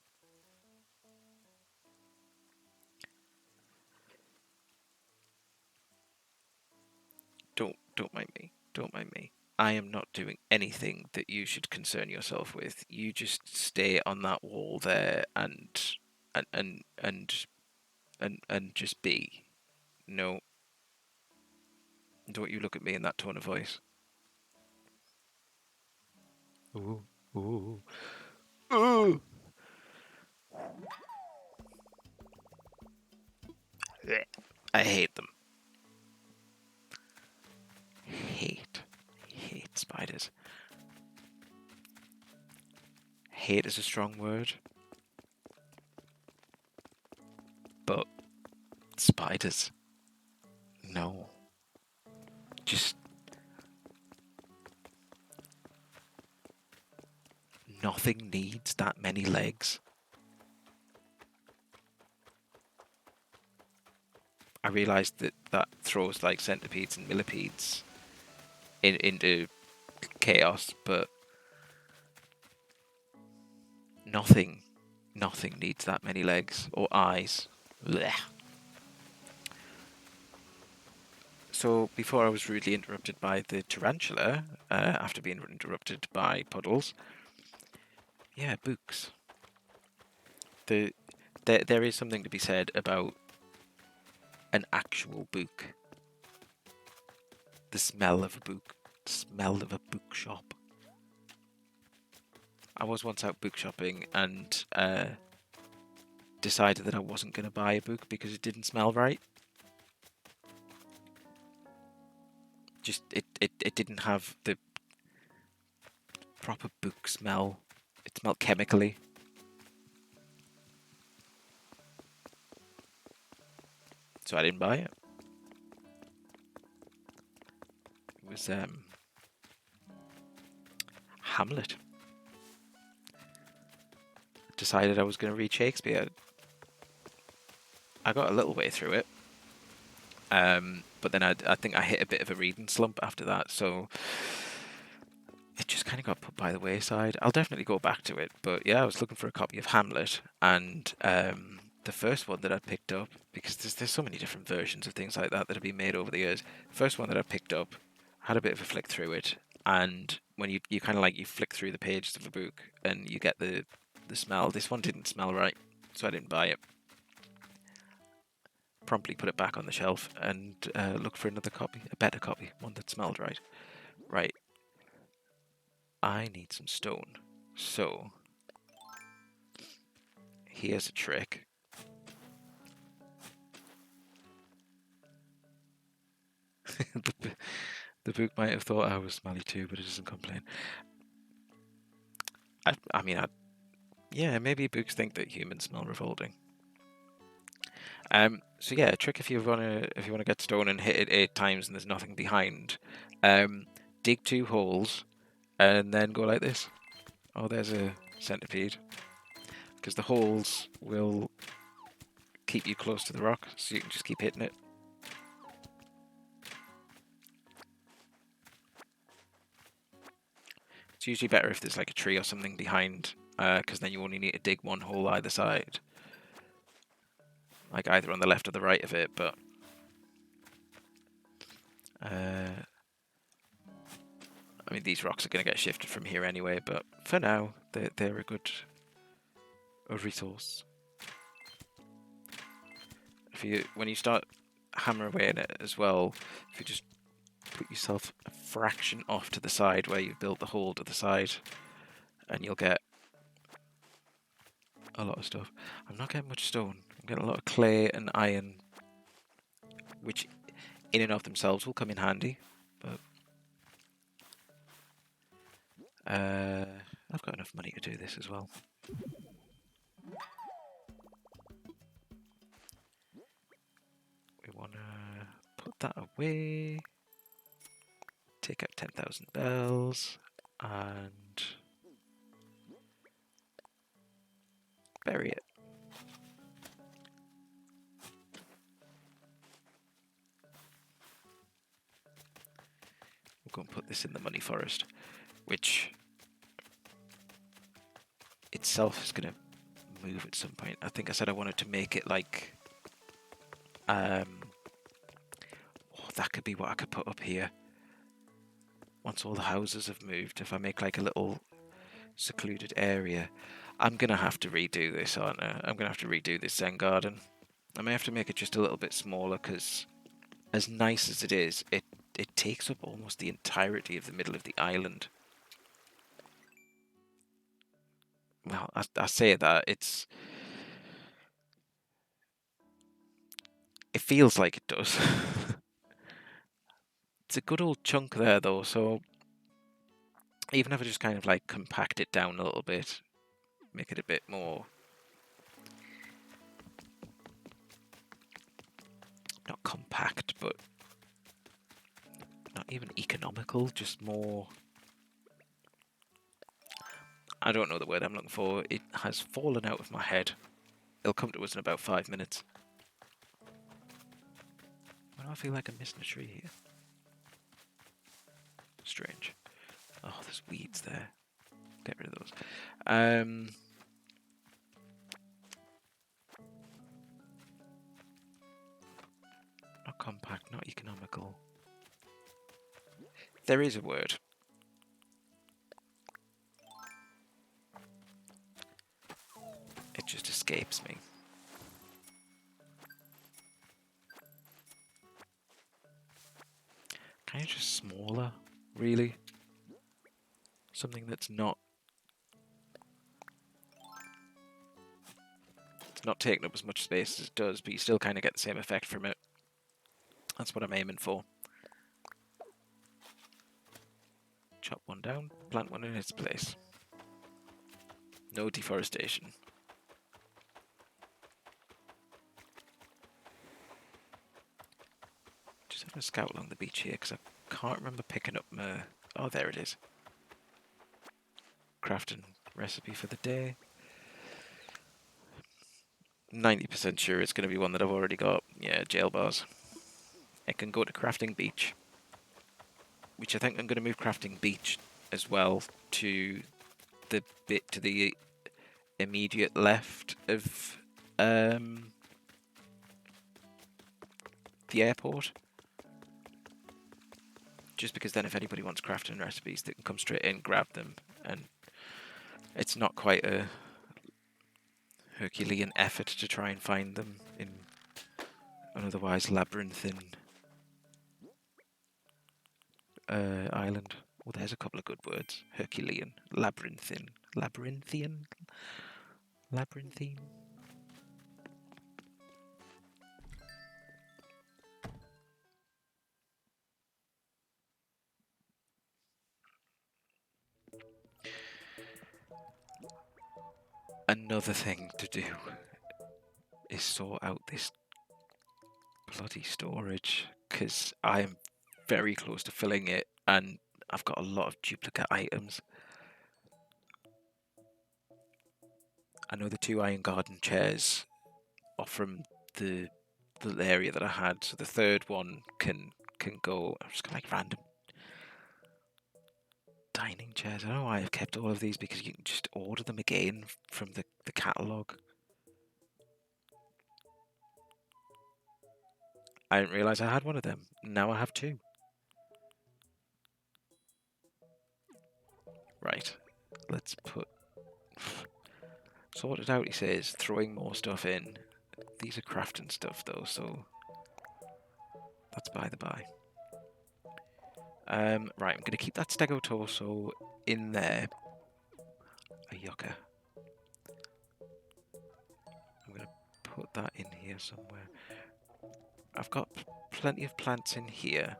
Don't mind me. Don't mind me. I am not doing anything that you should concern yourself with. You just stay on that wall there and and and and just be. No, don't you look at me in that tone of voice. Ooh, ooh, ooh. I hate them. Hate. Hate spiders. Hate is a strong word, but spiders. No. Just nothing needs that many legs. I realised that that throws like centipedes and millipedes into chaos, but nothing, nothing needs that many legs or eyes. Blech. So before I was rudely interrupted by the tarantula, after being interrupted by puddles, yeah, books. The there is something to be said about an actual book. The smell of a book. The smell of a bookshop. I was once out book shopping and decided that I wasn't going to buy a book because it didn't smell right. Just it didn't have the proper book smell. It smelled chemically. So I didn't buy it. It was Hamlet. Decided I was going to read Shakespeare. I got a little way through it. But then I think I hit a bit of a reading slump after that, so it just kind of got put by the wayside. I'll definitely go back to it, but yeah, I was looking for a copy of Hamlet, and the first one that I picked up, because there's so many different versions of things like that that have been made over the years. First one that I picked up, had a bit of a flick through it, and when you kind of like you flick through the pages of the book and you get the smell. This one didn't smell right, so I didn't buy it. Promptly put it back on the shelf and looked for another copy, a better copy, one that smelled right. Right, I need some stone. So, here's a trick. the book might have thought I was smelly too, but it doesn't complain. I mean, yeah, maybe books think that humans smell revolting. So yeah, a trick if you wanna get stone and hit it 8 times and there's nothing behind. Dig 2 holes and then go like this. Oh, there's a centipede. Because the holes will keep you close to the rock, so you can just keep hitting it. It's usually better if there's like a tree or something behind, because then you only need to dig 1 hole either side. Like either on the left or the right of it, but I mean, these rocks are going to get shifted from here anyway, but for now, they're a good resource. When you start hammering away at it as well, if you just put yourself a fraction off to the side where you've built the hole to the side, and you'll get a lot of stuff. I'm not getting much stone. I'm getting a lot of clay and iron, which in and of themselves will come in handy, but I've got enough money to do this as well. We want to put that away, take out 10,000 bells, and bury it. go and put this in the money forest, which itself is going to move at some point. I think I said I wanted to make it like... oh, that could be what I could put up here. Once all the houses have moved, if I make like a little secluded area. I'm going to have to redo this, aren't I? I'm going to have to redo this Zen garden. I may have to make it just a little bit smaller, because as nice as it is, it takes up almost the entirety of the middle of the island. Well, I say that, it feels like it does. It's a good old chunk there, though, so even if I just kind of like compact it down a little bit, make it a bit more... not compact, but not even economical, just more... I don't know the word I'm looking for. It has fallen out of my head. It'll come to us in about 5 minutes. Why do I feel like I'm missing a tree here? Strange. Oh, there's weeds there. Get rid of those. Not compact, not economical. There is a word. It just escapes me. Kind of just smaller, really. Something that's not... it's not taking up as much space as it does, but you still kind of get the same effect from it. That's what I'm aiming for. Chop one down, plant one in its place. No deforestation. Just having a scout along the beach here, because I can't remember picking up my... oh, there it is. Crafting recipe for the day. 90% sure it's going to be one that I've already got. Yeah, jail bars. I can go to crafting beach, which I think I'm going to move crafting beach as well to the bit to the immediate left of the airport. Just because then if anybody wants crafting recipes, they can come straight in, grab them, and it's not quite a Herculean effort to try and find them in an otherwise labyrinthine island. Well, there's a couple of good words. Herculean, labyrinthine, labyrinthian, labyrinthine. Another thing to do is sort out this bloody storage, because I am very close to filling it and I've got a lot of duplicate items. I know the 2 Iron Garden chairs are from the area that I had, so the third one can go. I'm just got like random dining chairs. I don't know why I've kept all of these, because you can just order them again from the catalogue. I didn't realise I had one of them. Now I have 2. Right, let's put... sorted out, he says, throwing more stuff in. These are crafting stuff though, so that's by the by. Right, I'm going to keep that Stegotorso in there. A yucca. I'm going to put that in here somewhere. I've got plenty of plants in here.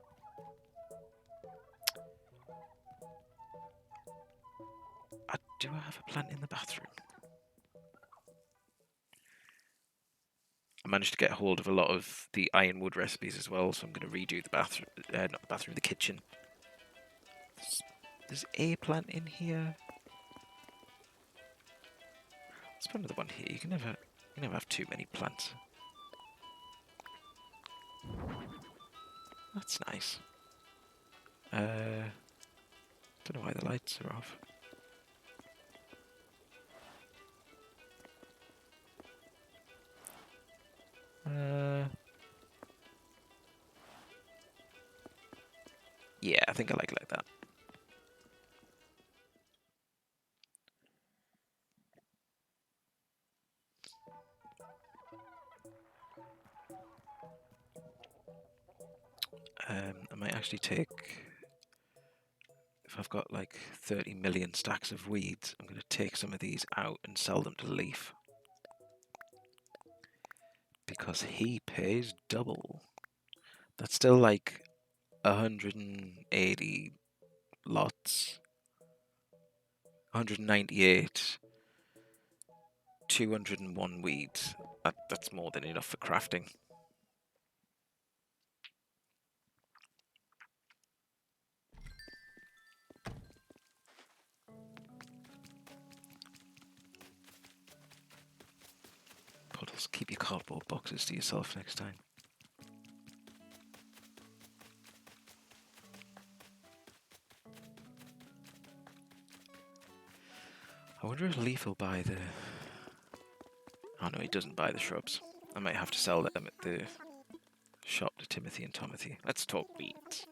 Do I have a plant in the bathroom? I managed to get hold of a lot of the ironwood recipes as well, so I'm going to redo the bathroom, not the bathroom, the kitchen. There's a plant in here. Let's put another one here. You can never have too many plants. That's nice. lights are off. Yeah, I think I like it like that. I might actually take, if I've got like 30 million stacks of weeds, I'm going to take some of these out and sell them to Leaf. Because he pays double. That's still like 180 lots, 198, 201 weeds. That's more than enough for crafting. Puddles, keep your cardboard boxes to yourself next time. I wonder if Leaf will buy the... Oh no, he doesn't buy the shrubs. I might have to sell them at the shop to Timothy and Tomothy. Let's talk weeds.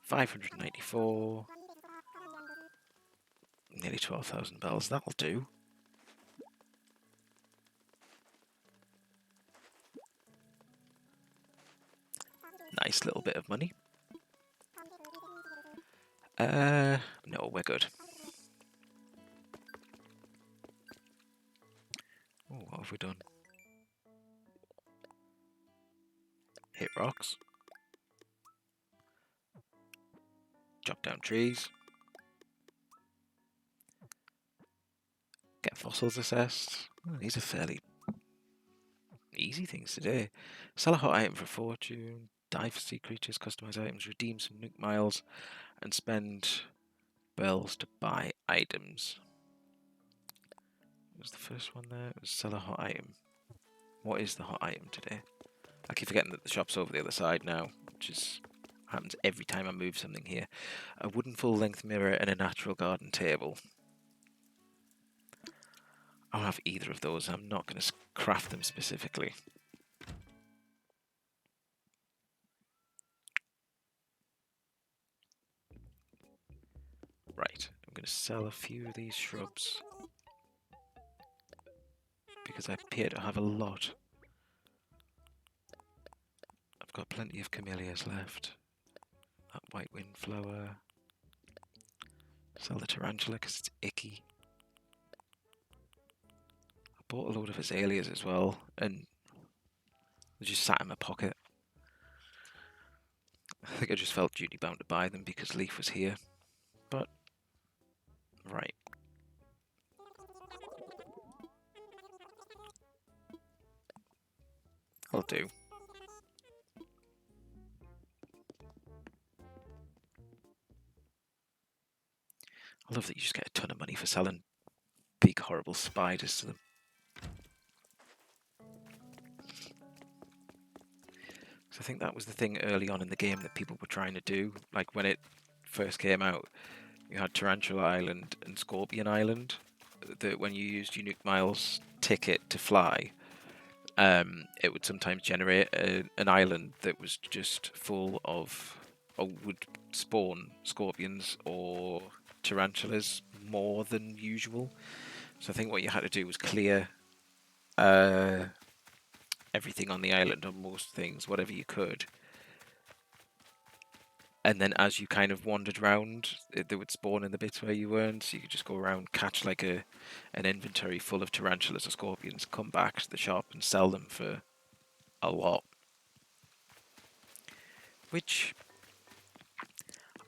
594. Nearly 12,000 bells. That'll do. Nice little bit of money. No, we're good. Oh, what have we done? Hit rocks. Chop down trees. Get fossils assessed. Oh, these are fairly easy things to do. Sell a hot item for a fortune. Die for sea creatures. Customize items. Redeem some nuke miles. And spend bells to buy items. What was the first one there? It was sell a hot item. What is the hot item today? I keep forgetting that the shop's over the other side now, which is happens every time I move something here. A wooden full-length mirror and a natural garden table. I don't have either of those. I'm not going to craft them specifically. Right, I'm going to sell a few of these shrubs because I appear to have a lot. I've got plenty of camellias left. That white windflower. Sell the tarantula because it's icky. I bought a load of azaleas as well, and they just sat in my pocket. I think I just felt duty bound to buy them because Leaf was here. But, right. I'll do. I love that you just get a ton of money for selling big horrible spiders to them. So I think that was the thing early on in the game that people were trying to do. Like when it first came out, you had Tarantula Island and Scorpion Island. That when you used your Nuke Miles ticket to fly, it would sometimes generate an island that was just full of, or would spawn scorpions or tarantulas more than usual. So I think what you had to do was clear everything on the island, on most things, whatever you could. And then as you kind of wandered around, they would spawn in the bits where you weren't, so you could just go around, catch like an inventory full of tarantulas or scorpions, come back to the shop and sell them for a lot. Which,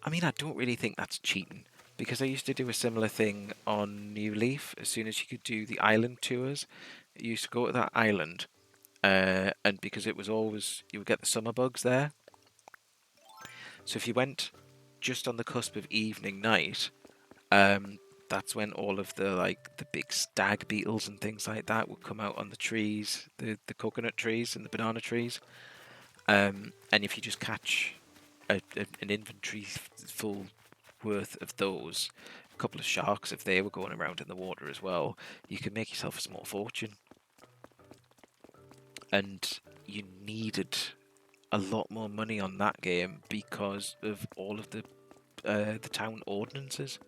I mean, I don't really think that's cheating, because I used to do a similar thing on New Leaf. As soon as you could do the island tours, you used to go to that island, and because it was always, you would get the summer bugs there. So if you went just on the cusp of evening night, that's when all of the big stag beetles and things like that would come out on the trees, the coconut trees and the banana trees. And if you just catch an inventory full worth of those, a couple of sharks if they were going around in the water as well, you could make yourself a small fortune. And you needed a lot more money on that game because of all of the town ordinances.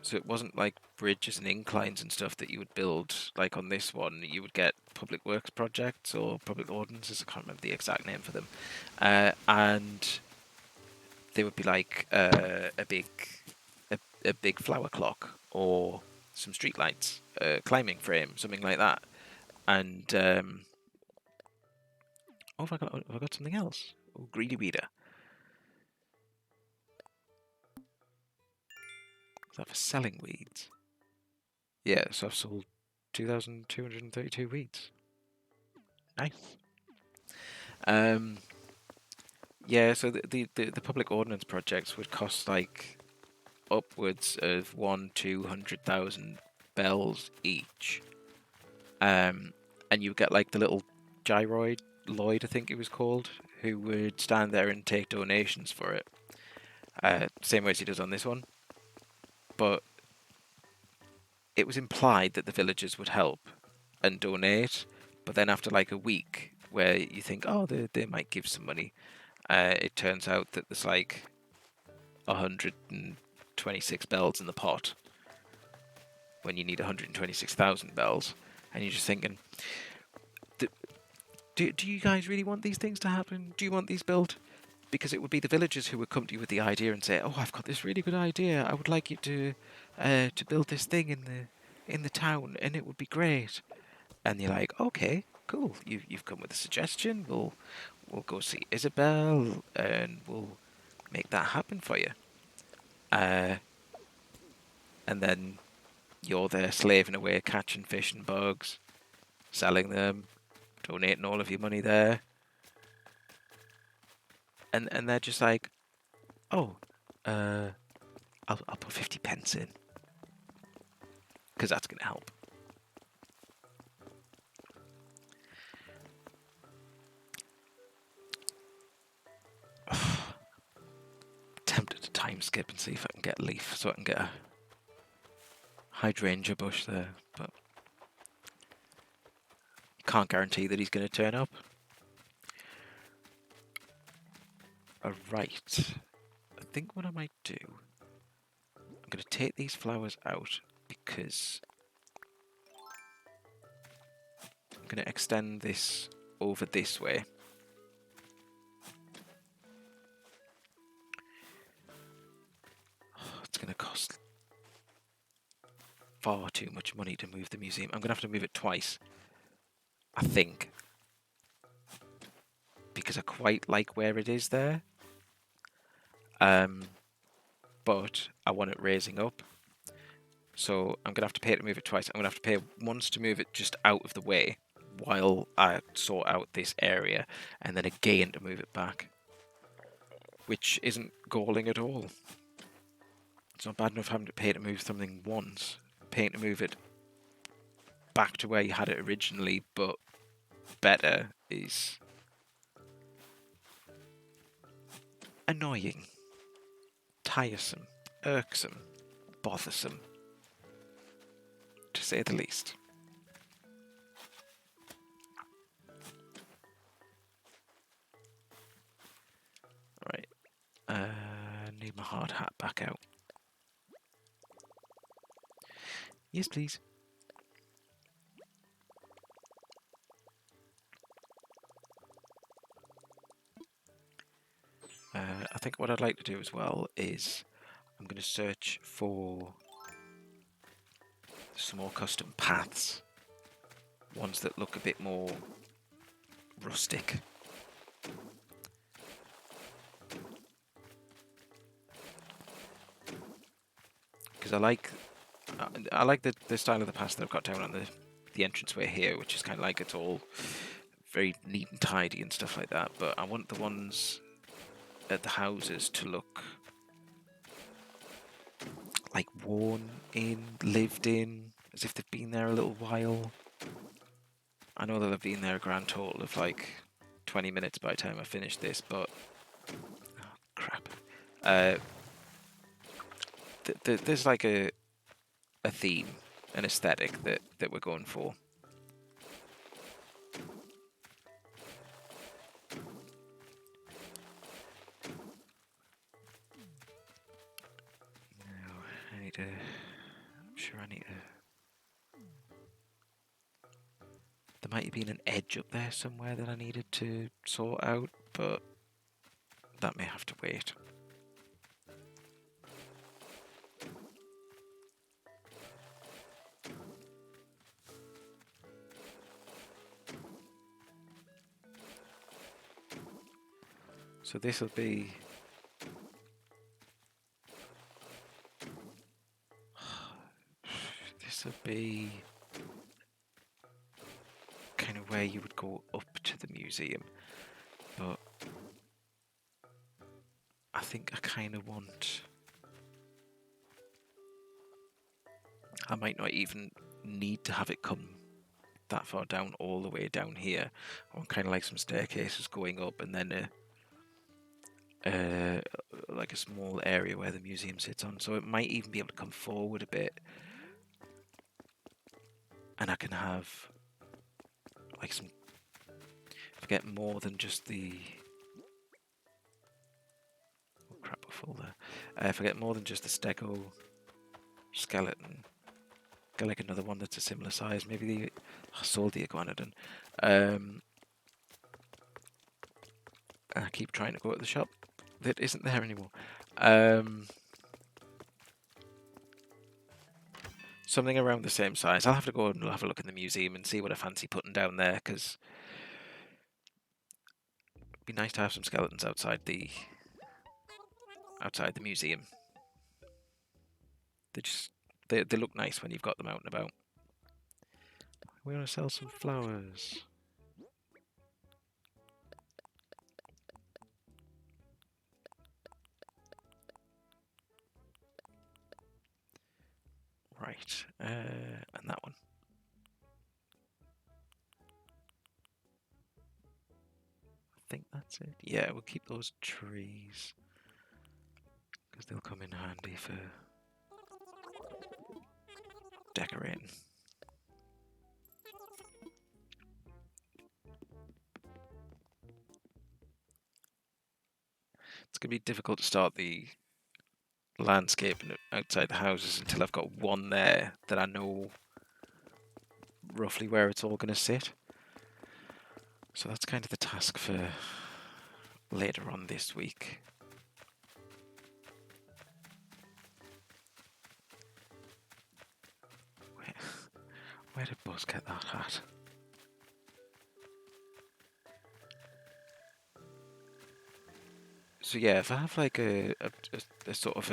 So it wasn't like bridges and inclines and stuff that you would build like on this one. You would get public works projects or public ordinances. I can't remember the exact name for them, and they would be like a big flower clock or some streetlights, climbing frame, something like that. And oh, have I got something else? Oh, greedy weeder. Is that for selling weeds? Yeah, so I've sold 2,232 weeds. Nice. Yeah, so the public ordnance projects would cost like upwards of 200,000 bells each. And you get like the little gyroid Lloyd, I think it was called, who would stand there and take donations for it. Same way as he does on this one. But it was implied that the villagers would help and donate, but then after like a week where you think, oh, they might give some money, it turns out that there's like 126 bells in the pot when you need 126,000 bells, and you're just thinking, do you guys really want these things to happen? Do you want these built? Because it would be the villagers who would come to you with the idea and say, "Oh, I've got this really good idea. I would like you to build this thing in the town, and it would be great." And you're like, "Okay, cool. You've come with a suggestion. We'll go see Isabel, and we'll make that happen for you." And then you're there slaving away, catching fish and bugs, selling them, donating all of your money there, and they're just like, "Oh, I'll put 50 pence in because that's gonna help." Tempted to time skip and see if I can get a leaf so I can get a hydrangea bush there, but you can't guarantee that he's going to turn up. Alright, I think what I might do, I'm going to take these flowers out because I'm going to extend this over this way. It's going to cost far too much money to move the museum. I'm going to have to move it twice, I think, because I quite like where it is there. But I want it raising up. So I'm going to have to pay to move it twice. I'm going to have to pay once to move it just out of the way while I sort out this area, and then again to move it back, which isn't galling at all. It's not bad enough having to pay to move something once. Paying to move it back to where you had it originally, but better, is annoying, tiresome, irksome, bothersome, to say the least. Right, need my hard hat back out. Yes, please. I think what I'd like to do as well is I'm going to search for some more custom paths, ones that look a bit more rustic. Because I like the style of the paths that I've got down on the entranceway here, which is kind of like it's all very neat and tidy and stuff like that. But I want the ones at the houses to look like worn in, lived in, as if they've been there a little while. I know that they've been there a grand total of like 20 minutes by the time I finish this, but oh, crap. There's like a theme, an aesthetic that we're going for. Now I need to. I'm sure I need to. There might have been an edge up there somewhere that I needed to sort out, but that may have to wait. So this will be... This will be kind of where you would go up to the museum, but I think I kind of want... I might not even need to have it come that far down, all the way down here. I want kind of like some staircases going up, and then like a small area where the museum sits on. So it might even be able to come forward a bit, and I can have like some... Forget more than just the... Oh crap, we're full there. Forget more than just the stego skeleton. Get like another one that's a similar size. Maybe the... I sold the iguanodon. And I keep trying to go to the shop that isn't there anymore. Something around the same size. I'll have to go and have a look in the museum and see what I fancy putting down there, because it'd be nice to have some skeletons outside the museum. They look nice when you've got them out and about. We want to sell some flowers. Right, and that one. I think that's it. Yeah, we'll keep those trees, because they'll come in handy for decorating. It's going to be difficult to start the landscape outside the houses until I've got one there that I know roughly where it's all going to sit. So that's kind of the task for later on this week. Where did Buzz get that hat? So yeah, if I have like a sort of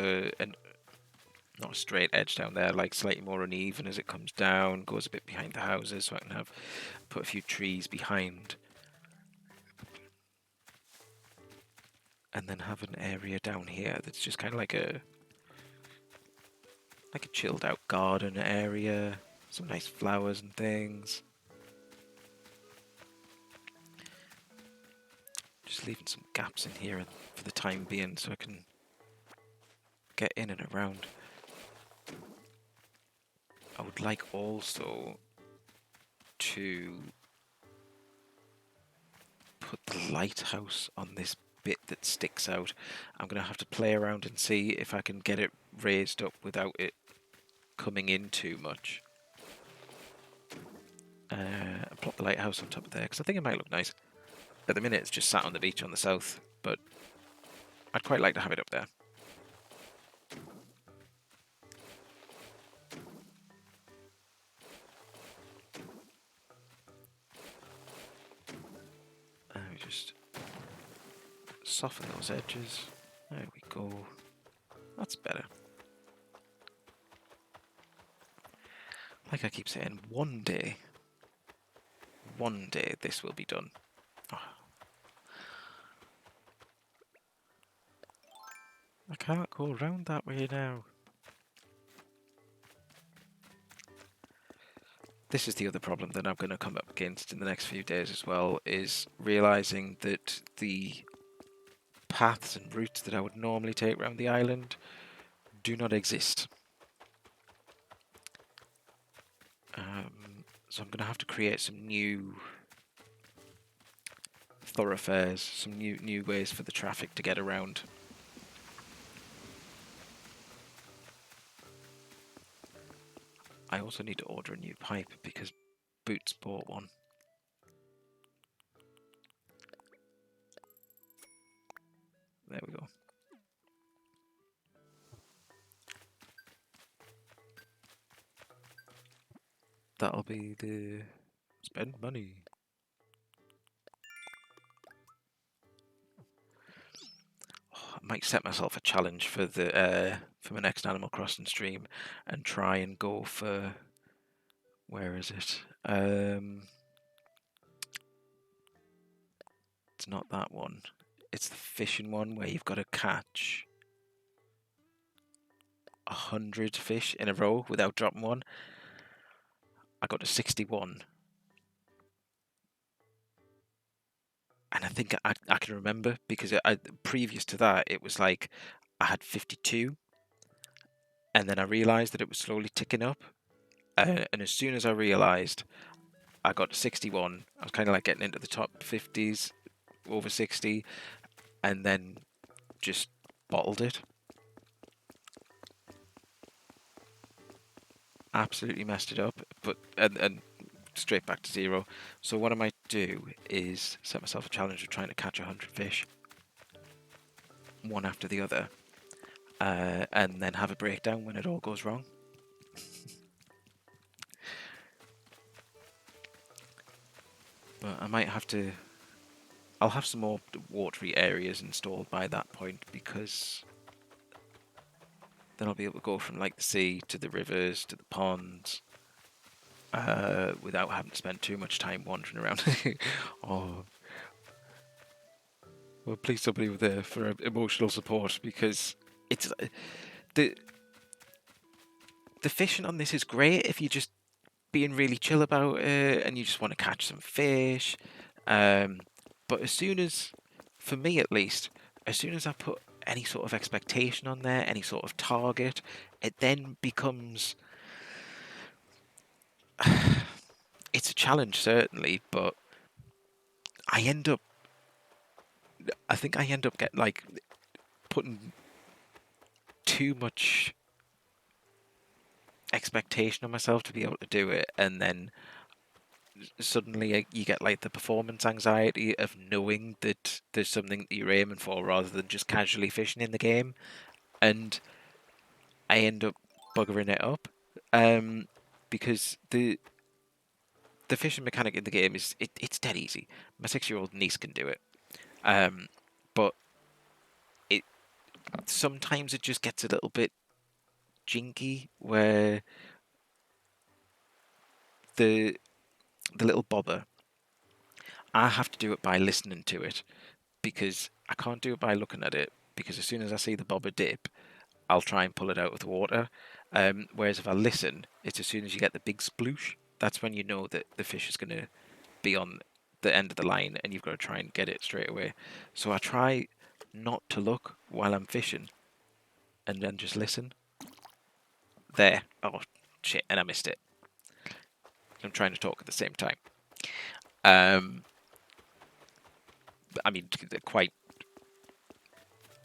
not a straight edge down there, like slightly more uneven as it comes down, goes a bit behind the houses, so I can put a few trees behind, and then have an area down here that's just kind of like a chilled out garden area, some nice flowers and things. Just leaving some gaps in here for the time being so I can get in and around. I would like also to put the lighthouse on this bit that sticks out. I'm going to have to play around and see if I can get it raised up without it coming in too much. Plop the lighthouse on top of there, because I think it might look nice. At the minute it's just sat on the beach on the south, but I'd quite like to have it up there. We just soften those edges. There we go. That's better. Like I keep saying, one day this will be done. Oh. I can't go around that way now. This is the other problem that I'm going to come up against in the next few days as well, is realizing that the paths and routes that I would normally take around the island do not exist. So I'm going to have to create some new thoroughfares, some new ways for the traffic to get around. I also need to order a new pipe because Boots bought one. There we go. That'll be the spend money. I might set myself a challenge for the for my next Animal Crossing stream and try and go for, where is it? It's not that one. It's the fishing one where you've got to catch 100 fish in a row without dropping one. I got to 61. And I think I can remember because previous to that it was like I had 52, and then I realised that it was slowly ticking up. And as soon as I realised I got to 61, I was kind of like getting into the top 50s, over 60, and then just bottled it. Absolutely messed it up, but and straight back to 0. So what I might do is set myself a challenge of trying to catch 100 fish, one after the other, and then have a breakdown when it all goes wrong. But I might have to. I'll have some more watery areas installed by that point, because then I'll be able to go from like the sea to the rivers to the ponds without having to spend too much time wandering around. Oh, well, please somebody with there for emotional support, because it's the the fishing on this is great if you're just being really chill about it and you just want to catch some fish. But as soon as, for me at least, as soon as I put any sort of expectation on there, any sort of target, it then becomes. It's a challenge, certainly, but I end up. I think I end up getting like putting too much expectation on myself to be able to do it, and then suddenly you get like the performance anxiety of knowing that there's something that you're aiming for rather than just casually fishing in the game, and I end up buggering it up, because the fishing mechanic in the game is it's dead easy. My 6-year-old niece can do it, but it sometimes it just gets a little bit jinky where the little bobber, I have to do it by listening to it, because I can't do it by looking at it, because as soon as I see the bobber dip, I'll try and pull it out of the water. Whereas if I listen, it's as soon as you get the big sploosh, that's when you know that the fish is going to be on the end of the line and you've got to try and get it straight away. So I try not to look while I'm fishing and then just listen. There. Oh, shit. And I missed it. I'm trying to talk at the same time. I mean, quite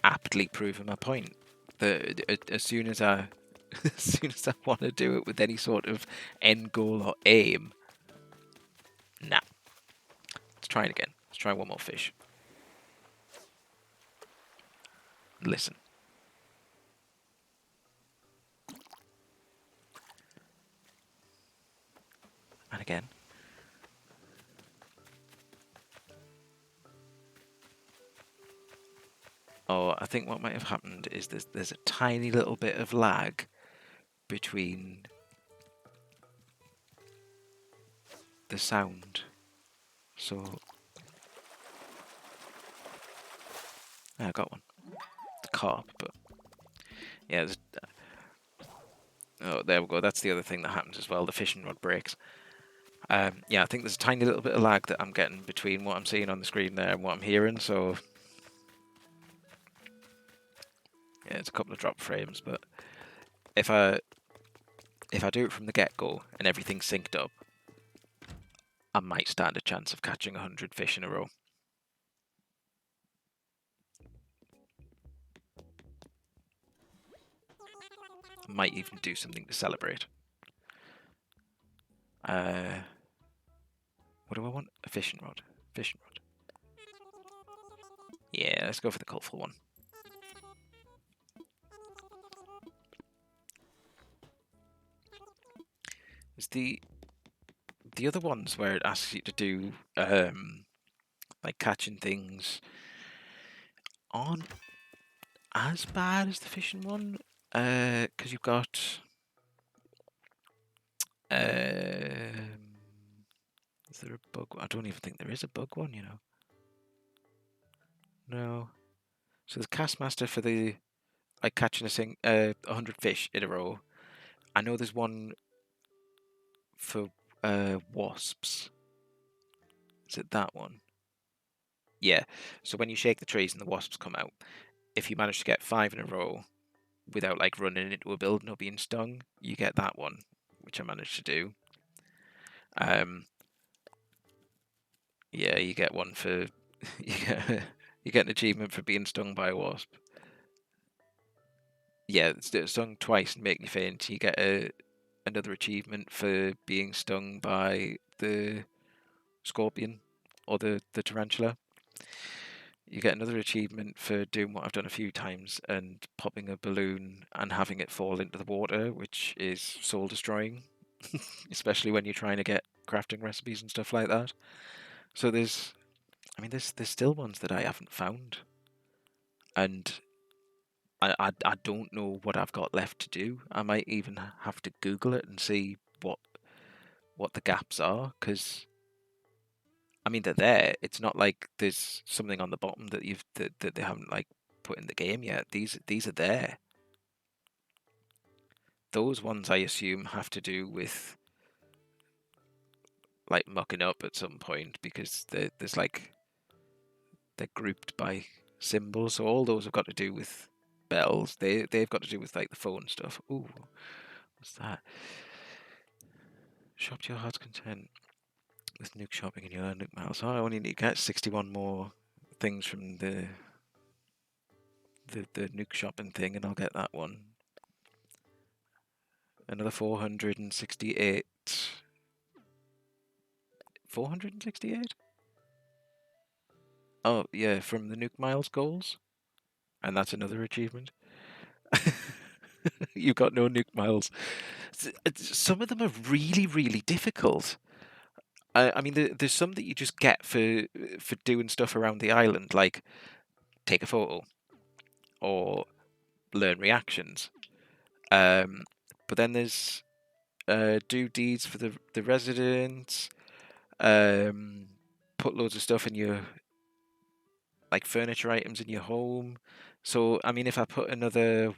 aptly proving my point. That as soon as I as soon as I want to do it with any sort of end goal or aim, nah. Let's try it again. Let's try one more fish. Listen. And again. Oh, I think what might have happened is there's a tiny little bit of lag between the sound. So I got one. The carp, but yeah. Oh, there we go. That's the other thing that happens as well. The fishing rod breaks. Yeah, I think there's a tiny little bit of lag that I'm getting between what I'm seeing on the screen there and what I'm hearing, so yeah, it's a couple of drop frames, but if I do it from the get-go and everything's synced up, I might stand a chance of catching 100 fish in a row. I might even do something to celebrate. What do I want? A fishing rod. Fishing rod. Yeah, let's go for the colourful one. Is the other ones where it asks you to do like catching things aren't as bad as the fishing one, because you've got is there a bug? I don't even think there is a bug one, you know. No. So there's Castmaster for the like catching 100 fish in a row. I know there's one for wasps. Is it that one? Yeah. So when you shake the trees and the wasps come out, if you manage to get 5 in a row without like running into a building or being stung, you get that one, which I managed to do. Yeah, you get one for you get an achievement for being stung by a wasp. Yeah, it's stung twice and making you faint. You get another achievement for being stung by the scorpion or the tarantula. You get another achievement for doing what I've done a few times and popping a balloon and having it fall into the water, which is soul destroying, especially when you're trying to get crafting recipes and stuff like that. So there's still ones that I haven't found, and I don't know what I've got left to do. I might even have to Google it and see what the gaps are, because I mean they're there. It's not like there's something on the bottom that that they haven't like put in the game yet. These are there. Those ones I assume have to do with like mucking up at some point, because there's like they're grouped by symbols. So all those have got to do with bells. They've got to do with like the phone stuff. Ooh, what's that? Shop to your heart's content with Nuke shopping and you earn Nuke miles. Oh, I only need to get 61 more things from the Nuke shopping thing, and I'll get that one. Another 468. 468? Oh, yeah, from the Nuke Miles goals. And that's another achievement. You've got no Nuke Miles. Some of them are really, really difficult. I mean, there's some that you just get for doing stuff around the island, like take a photo or learn reactions. But then there's do deeds for the residents. Put loads of stuff in your like furniture items in your home. So I mean, if I put another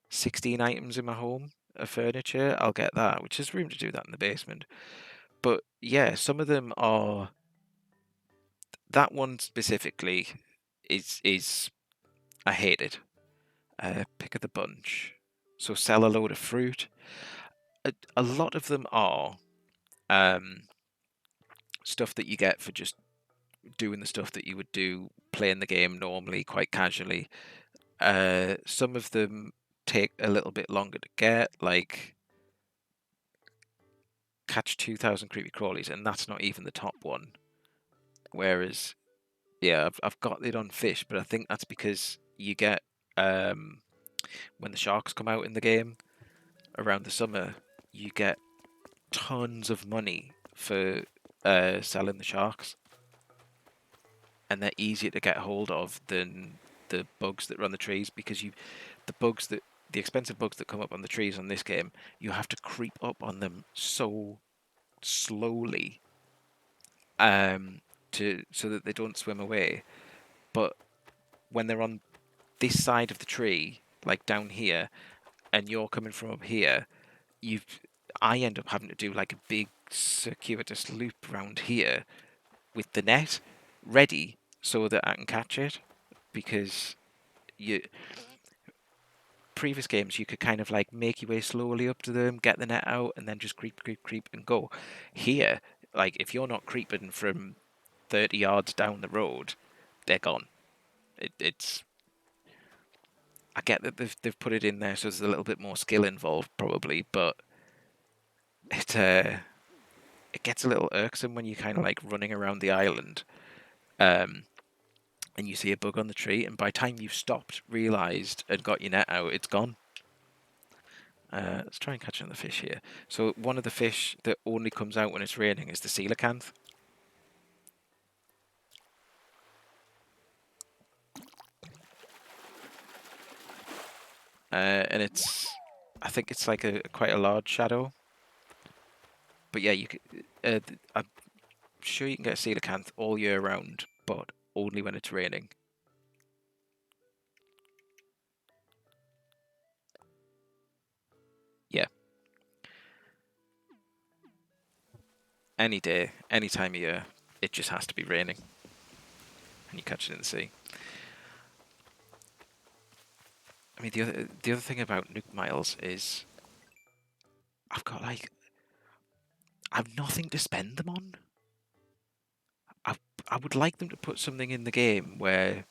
16 items in my home of furniture, I'll get that, which is room to do that in the basement. But yeah, some of them are. That one specifically is I hate it. Pick of the bunch. So sell a load of fruit. A lot of them are um, stuff that you get for just doing the stuff that you would do playing the game normally, quite casually. Some of them take a little bit longer to get, like catch 2,000 creepy crawlies, and that's not even the top one. Whereas, yeah, I've got it on fish, but I think that's because you get when the sharks come out in the game around the summer, you get tons of money for selling the sharks, and they're easier to get hold of than the bugs that run the trees, because the expensive bugs that come up on the trees on this game, you have to creep up on them so slowly so that they don't swim away. But when they're on this side of the tree, like down here, and you're coming from up here, you've I end up having to do like a big circuitous loop around here with the net ready so that I can catch it, because you previous games you could kind of like make your way slowly up to them, get the net out, and then just creep, creep, creep, and go. Here, like if you're not creeping from 30 yards down the road, they're gone. It's I get that they've put it in there so there's a little bit more skill involved probably, but it gets a little irksome when you're kind of like running around the island, um, and you see a bug on the tree, and by the time you've stopped, realised, and got your net out, it's gone. Let's try and catch another fish here. So one of the fish that only comes out when it's raining is the coelacanth. And I think it's like a quite a large shadow. But yeah, you could, I'm sure you can get a coelacanth all year round, but only when it's raining. Yeah, any day, any time of year, it just has to be raining, and you catch it in the sea. I mean, the other thing about Nuke Miles is I've got like I've nothing to spend them on. I I would like them to put something in the game where,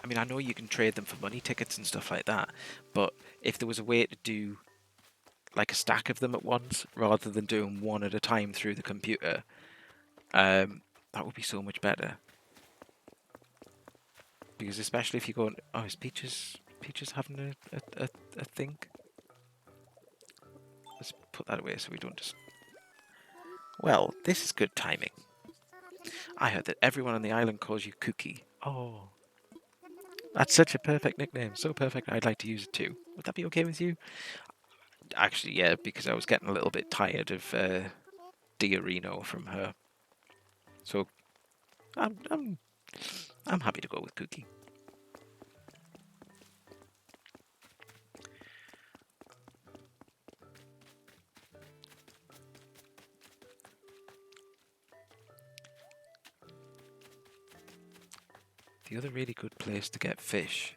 I mean, I know you can trade them for money tickets and stuff like that, but if there was a way to do like a stack of them at once rather than doing one at a time through the computer, that would be so much better. Because especially if you go, oh, is Peaches having a think? Let's put that away so we don't just. Well, this is good timing. I heard that everyone on the island calls you Cookie. Oh, that's such a perfect nickname. So perfect, I'd like to use it too. Would that be okay with you? Actually, yeah, because I was getting a little bit tired of Diorino from her. So I'm happy to go with Cookie. The other really good place to get fish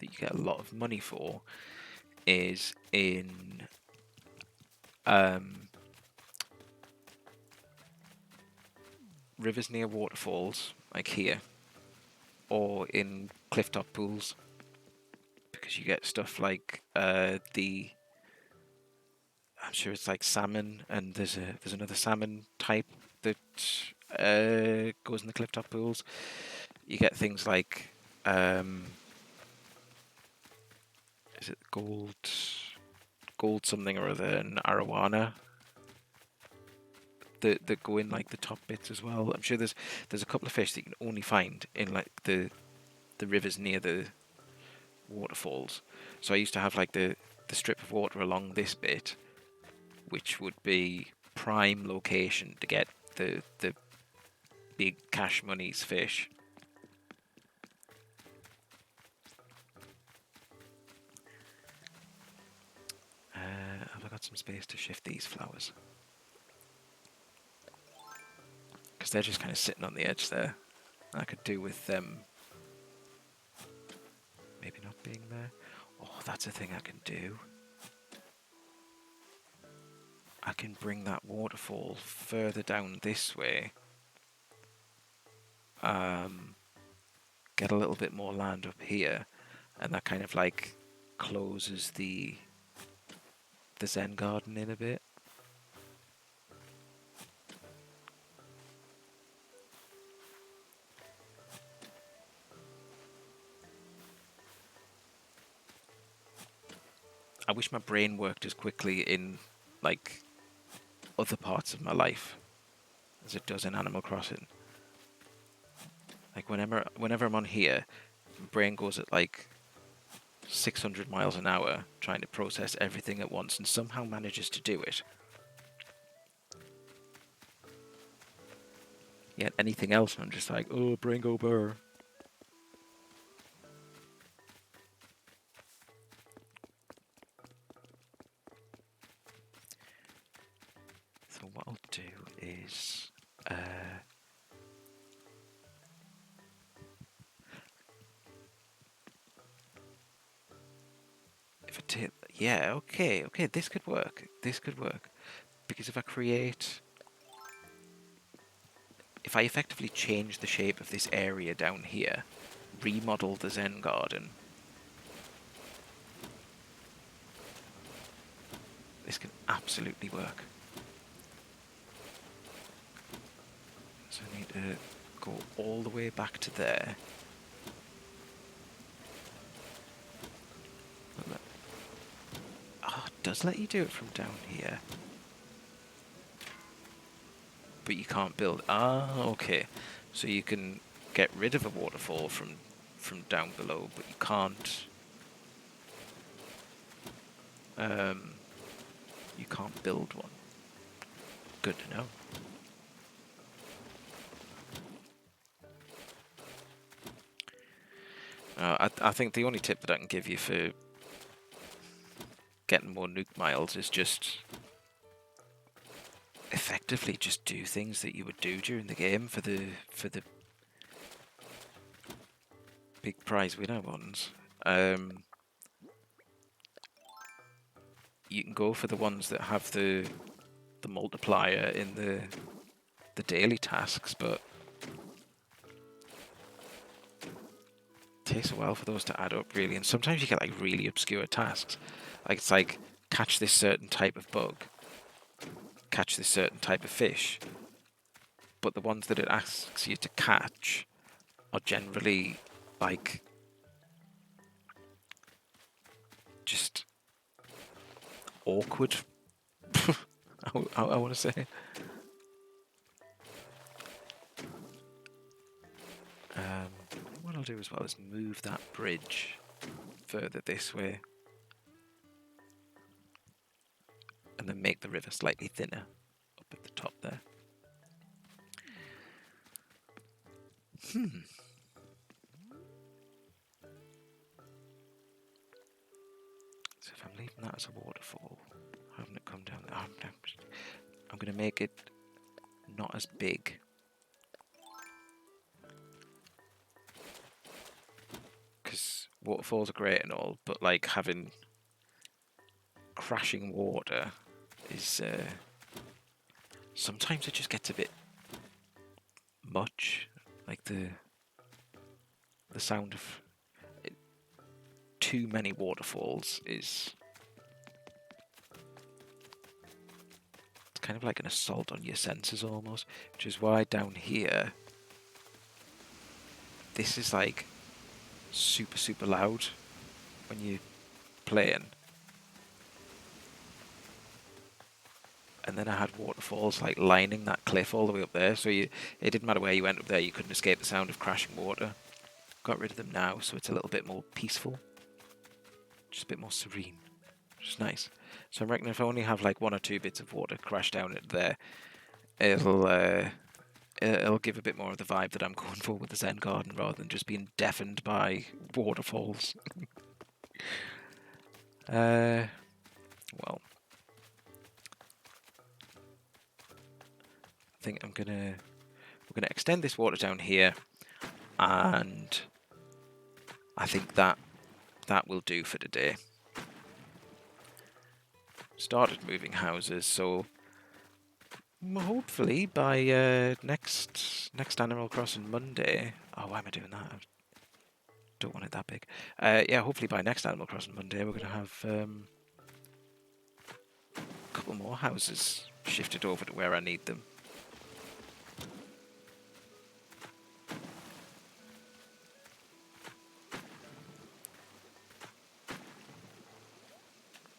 that you get a lot of money for is in rivers near waterfalls, like here, or in clifftop pools, because you get stuff like the. I'm sure it's like salmon, and there's another salmon type that goes in the clifftop pools. You get things like is it gold something or other, and arowana that go in like the top bits as well. I'm sure there's a couple of fish that you can only find in like the rivers near the waterfalls. So I used to have like the strip of water along this bit, which would be prime location to get the big cash monies fish. Have I got some space to shift these flowers? Because they're just kind of sitting on the edge there. I could do with them maybe not being there. Oh, that's a thing I can do. I can bring that waterfall further down this way. Get a little bit more land up here, and that kind of like closes the Zen garden in a bit. I wish my brain worked as quickly in like other parts of my life as it does in Animal Crossing. Like whenever I'm on here, my brain goes at like 600 miles an hour trying to process everything at once, and somehow manages to do it. Yet anything else, I'm just like, oh, brain go burr. Yeah, okay, okay, this could work. This could work. Because if I effectively change the shape of this area down here, remodel the Zen garden, this can absolutely work. So I need to go all the way back to there. Oh, it does let you do it from down here. But you can't build. Ah, okay. So you can get rid of a waterfall from down below, but you can't. You can't build one. Good to know. I think the only tip that I can give you for getting more nuke miles is just effectively just do things that you would do during the game for the big prize winner ones. You can go for the ones that have the multiplier in the daily tasks, but it takes a while for those to add up really, and sometimes you get like really obscure tasks. Like it's like catch this certain type of bug, catch this certain type of fish, but the ones that it asks you to catch are generally like just awkward. I want to say. What I'll do as well is move that bridge further this way, and then make the river slightly thinner up at the top there. So if I'm leaving that as a waterfall, having it come down there, I'm going to make it not as big. Because waterfalls are great and all, but like having crashing water is sometimes it just gets a bit much. Like the sound of too many waterfalls is it's kind of like an assault on your senses almost, which is why down here this is like super loud when you're playing. And then I had waterfalls like lining that cliff all the way up there, so it didn't matter where you went up there, you couldn't escape the sound of crashing water. Got rid of them now, so it's a little bit more peaceful, just a bit more serene, which is nice. So I reckon if I only have like 1 or 2 bits of water crash down it there, it'll give a bit more of the vibe that I'm going for with the Zen garden, rather than just being deafened by waterfalls. Well, I think we're gonna extend this water down here, and I think that will do for today. Started moving houses, so hopefully by next Animal Crossing Monday. Oh, why am I doing that? I don't want it that big. Yeah, hopefully by next Animal Crossing Monday we're gonna have a couple more houses shifted over to where I need them.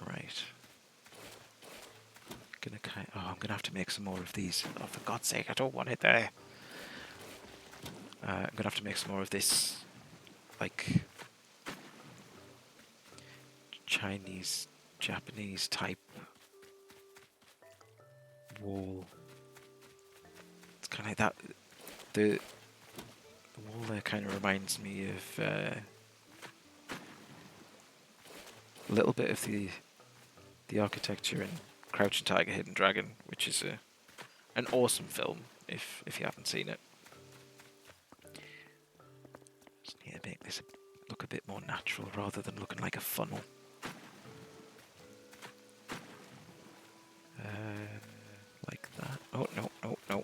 Right. I'm gonna have to make some more of these. Oh, for God's sake, I don't want it there. I'm gonna have to make some more of this, like Chinese, Japanese type wall. It's kind of like that. The wall there kind of reminds me of a little bit of the architecture in Crouching Tiger, Hidden Dragon, which is an awesome film if you haven't seen it. Just need to make this look a bit more natural rather than looking like a funnel. Like that. Oh, no, no, no.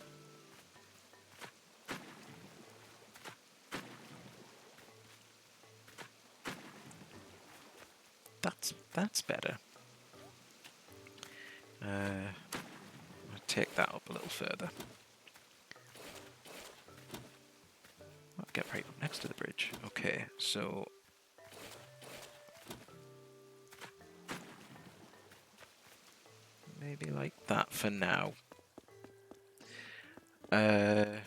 That's better. I'll take that up a little further. I'll get right up next to the bridge. Okay, so maybe like that for now. Have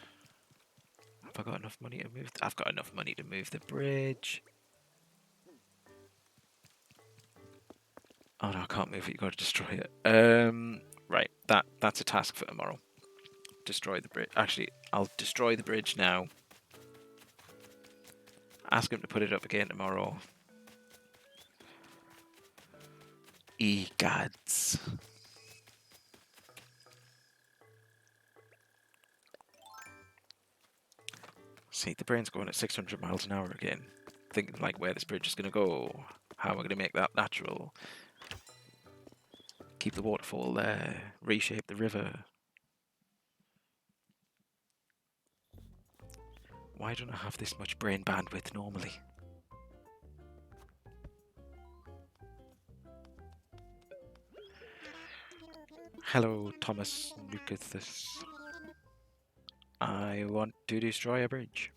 I got enough money to move? I've got enough money to move the bridge. Oh no, I can't move it. You got to destroy it. Right. That's a task for tomorrow. Destroy the bridge. Actually, I'll destroy the bridge now. Ask him to put it up again tomorrow. Egads. See, the brain's going at 600 miles an hour again. Thinking like where this bridge is going to go. How am I going to make that natural? Keep the waterfall there. Reshape the river. Why don't I have this much brain bandwidth normally? Hello, Thomas Nucathus. I want to destroy a bridge.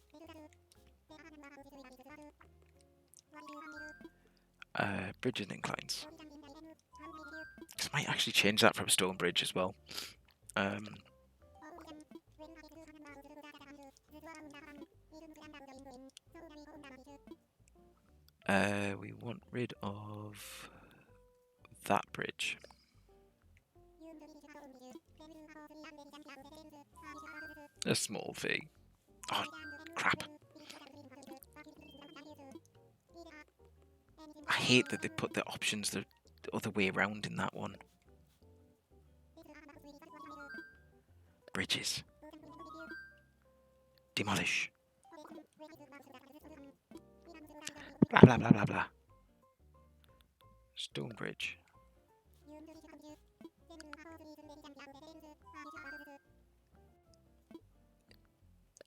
Bridges and inclines. This might actually change that from stone bridge as well. We want rid of that bridge. A small fee. Oh, crap. I hate that they put the options the other way around in that one. Bridges. Demolish. Blah, blah, blah, blah, blah. Stone bridge.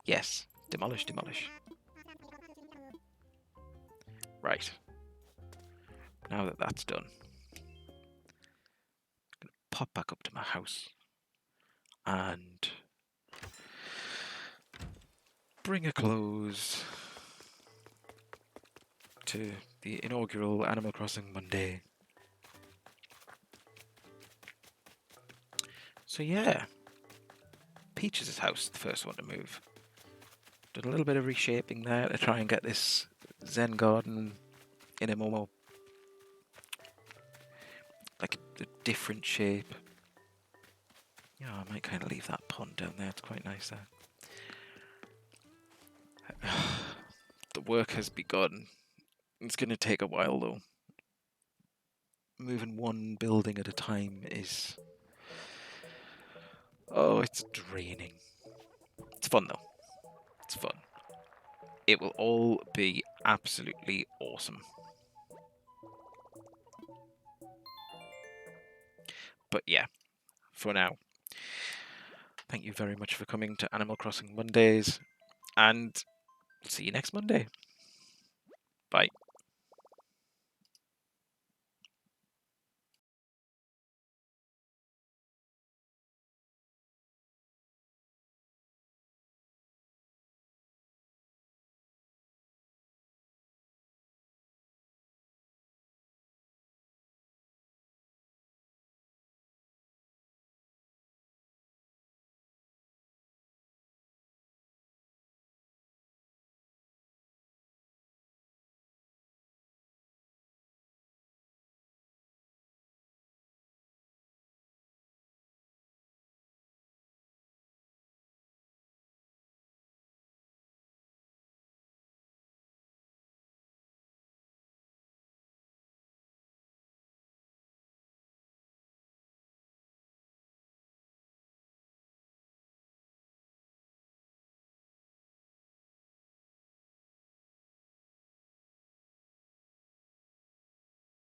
Yes. Demolish, demolish. Right. Now that that's done, I'm going to pop back up to my house and bring a close to the inaugural Animal Crossing Monday. So yeah, Peaches' house, the first one to move. Did a little bit of reshaping there to try and get this Zen garden in a more like a different shape. Yeah, I might kind of leave that pond down there. It's quite nice there. The work has begun. It's going to take a while though. Moving one building at a time is... Oh, it's draining. It's fun though. It's fun. It will all be absolutely awesome. But yeah, for now, thank you very much for coming to Animal Crossing Mondays, and see you next Monday. Bye.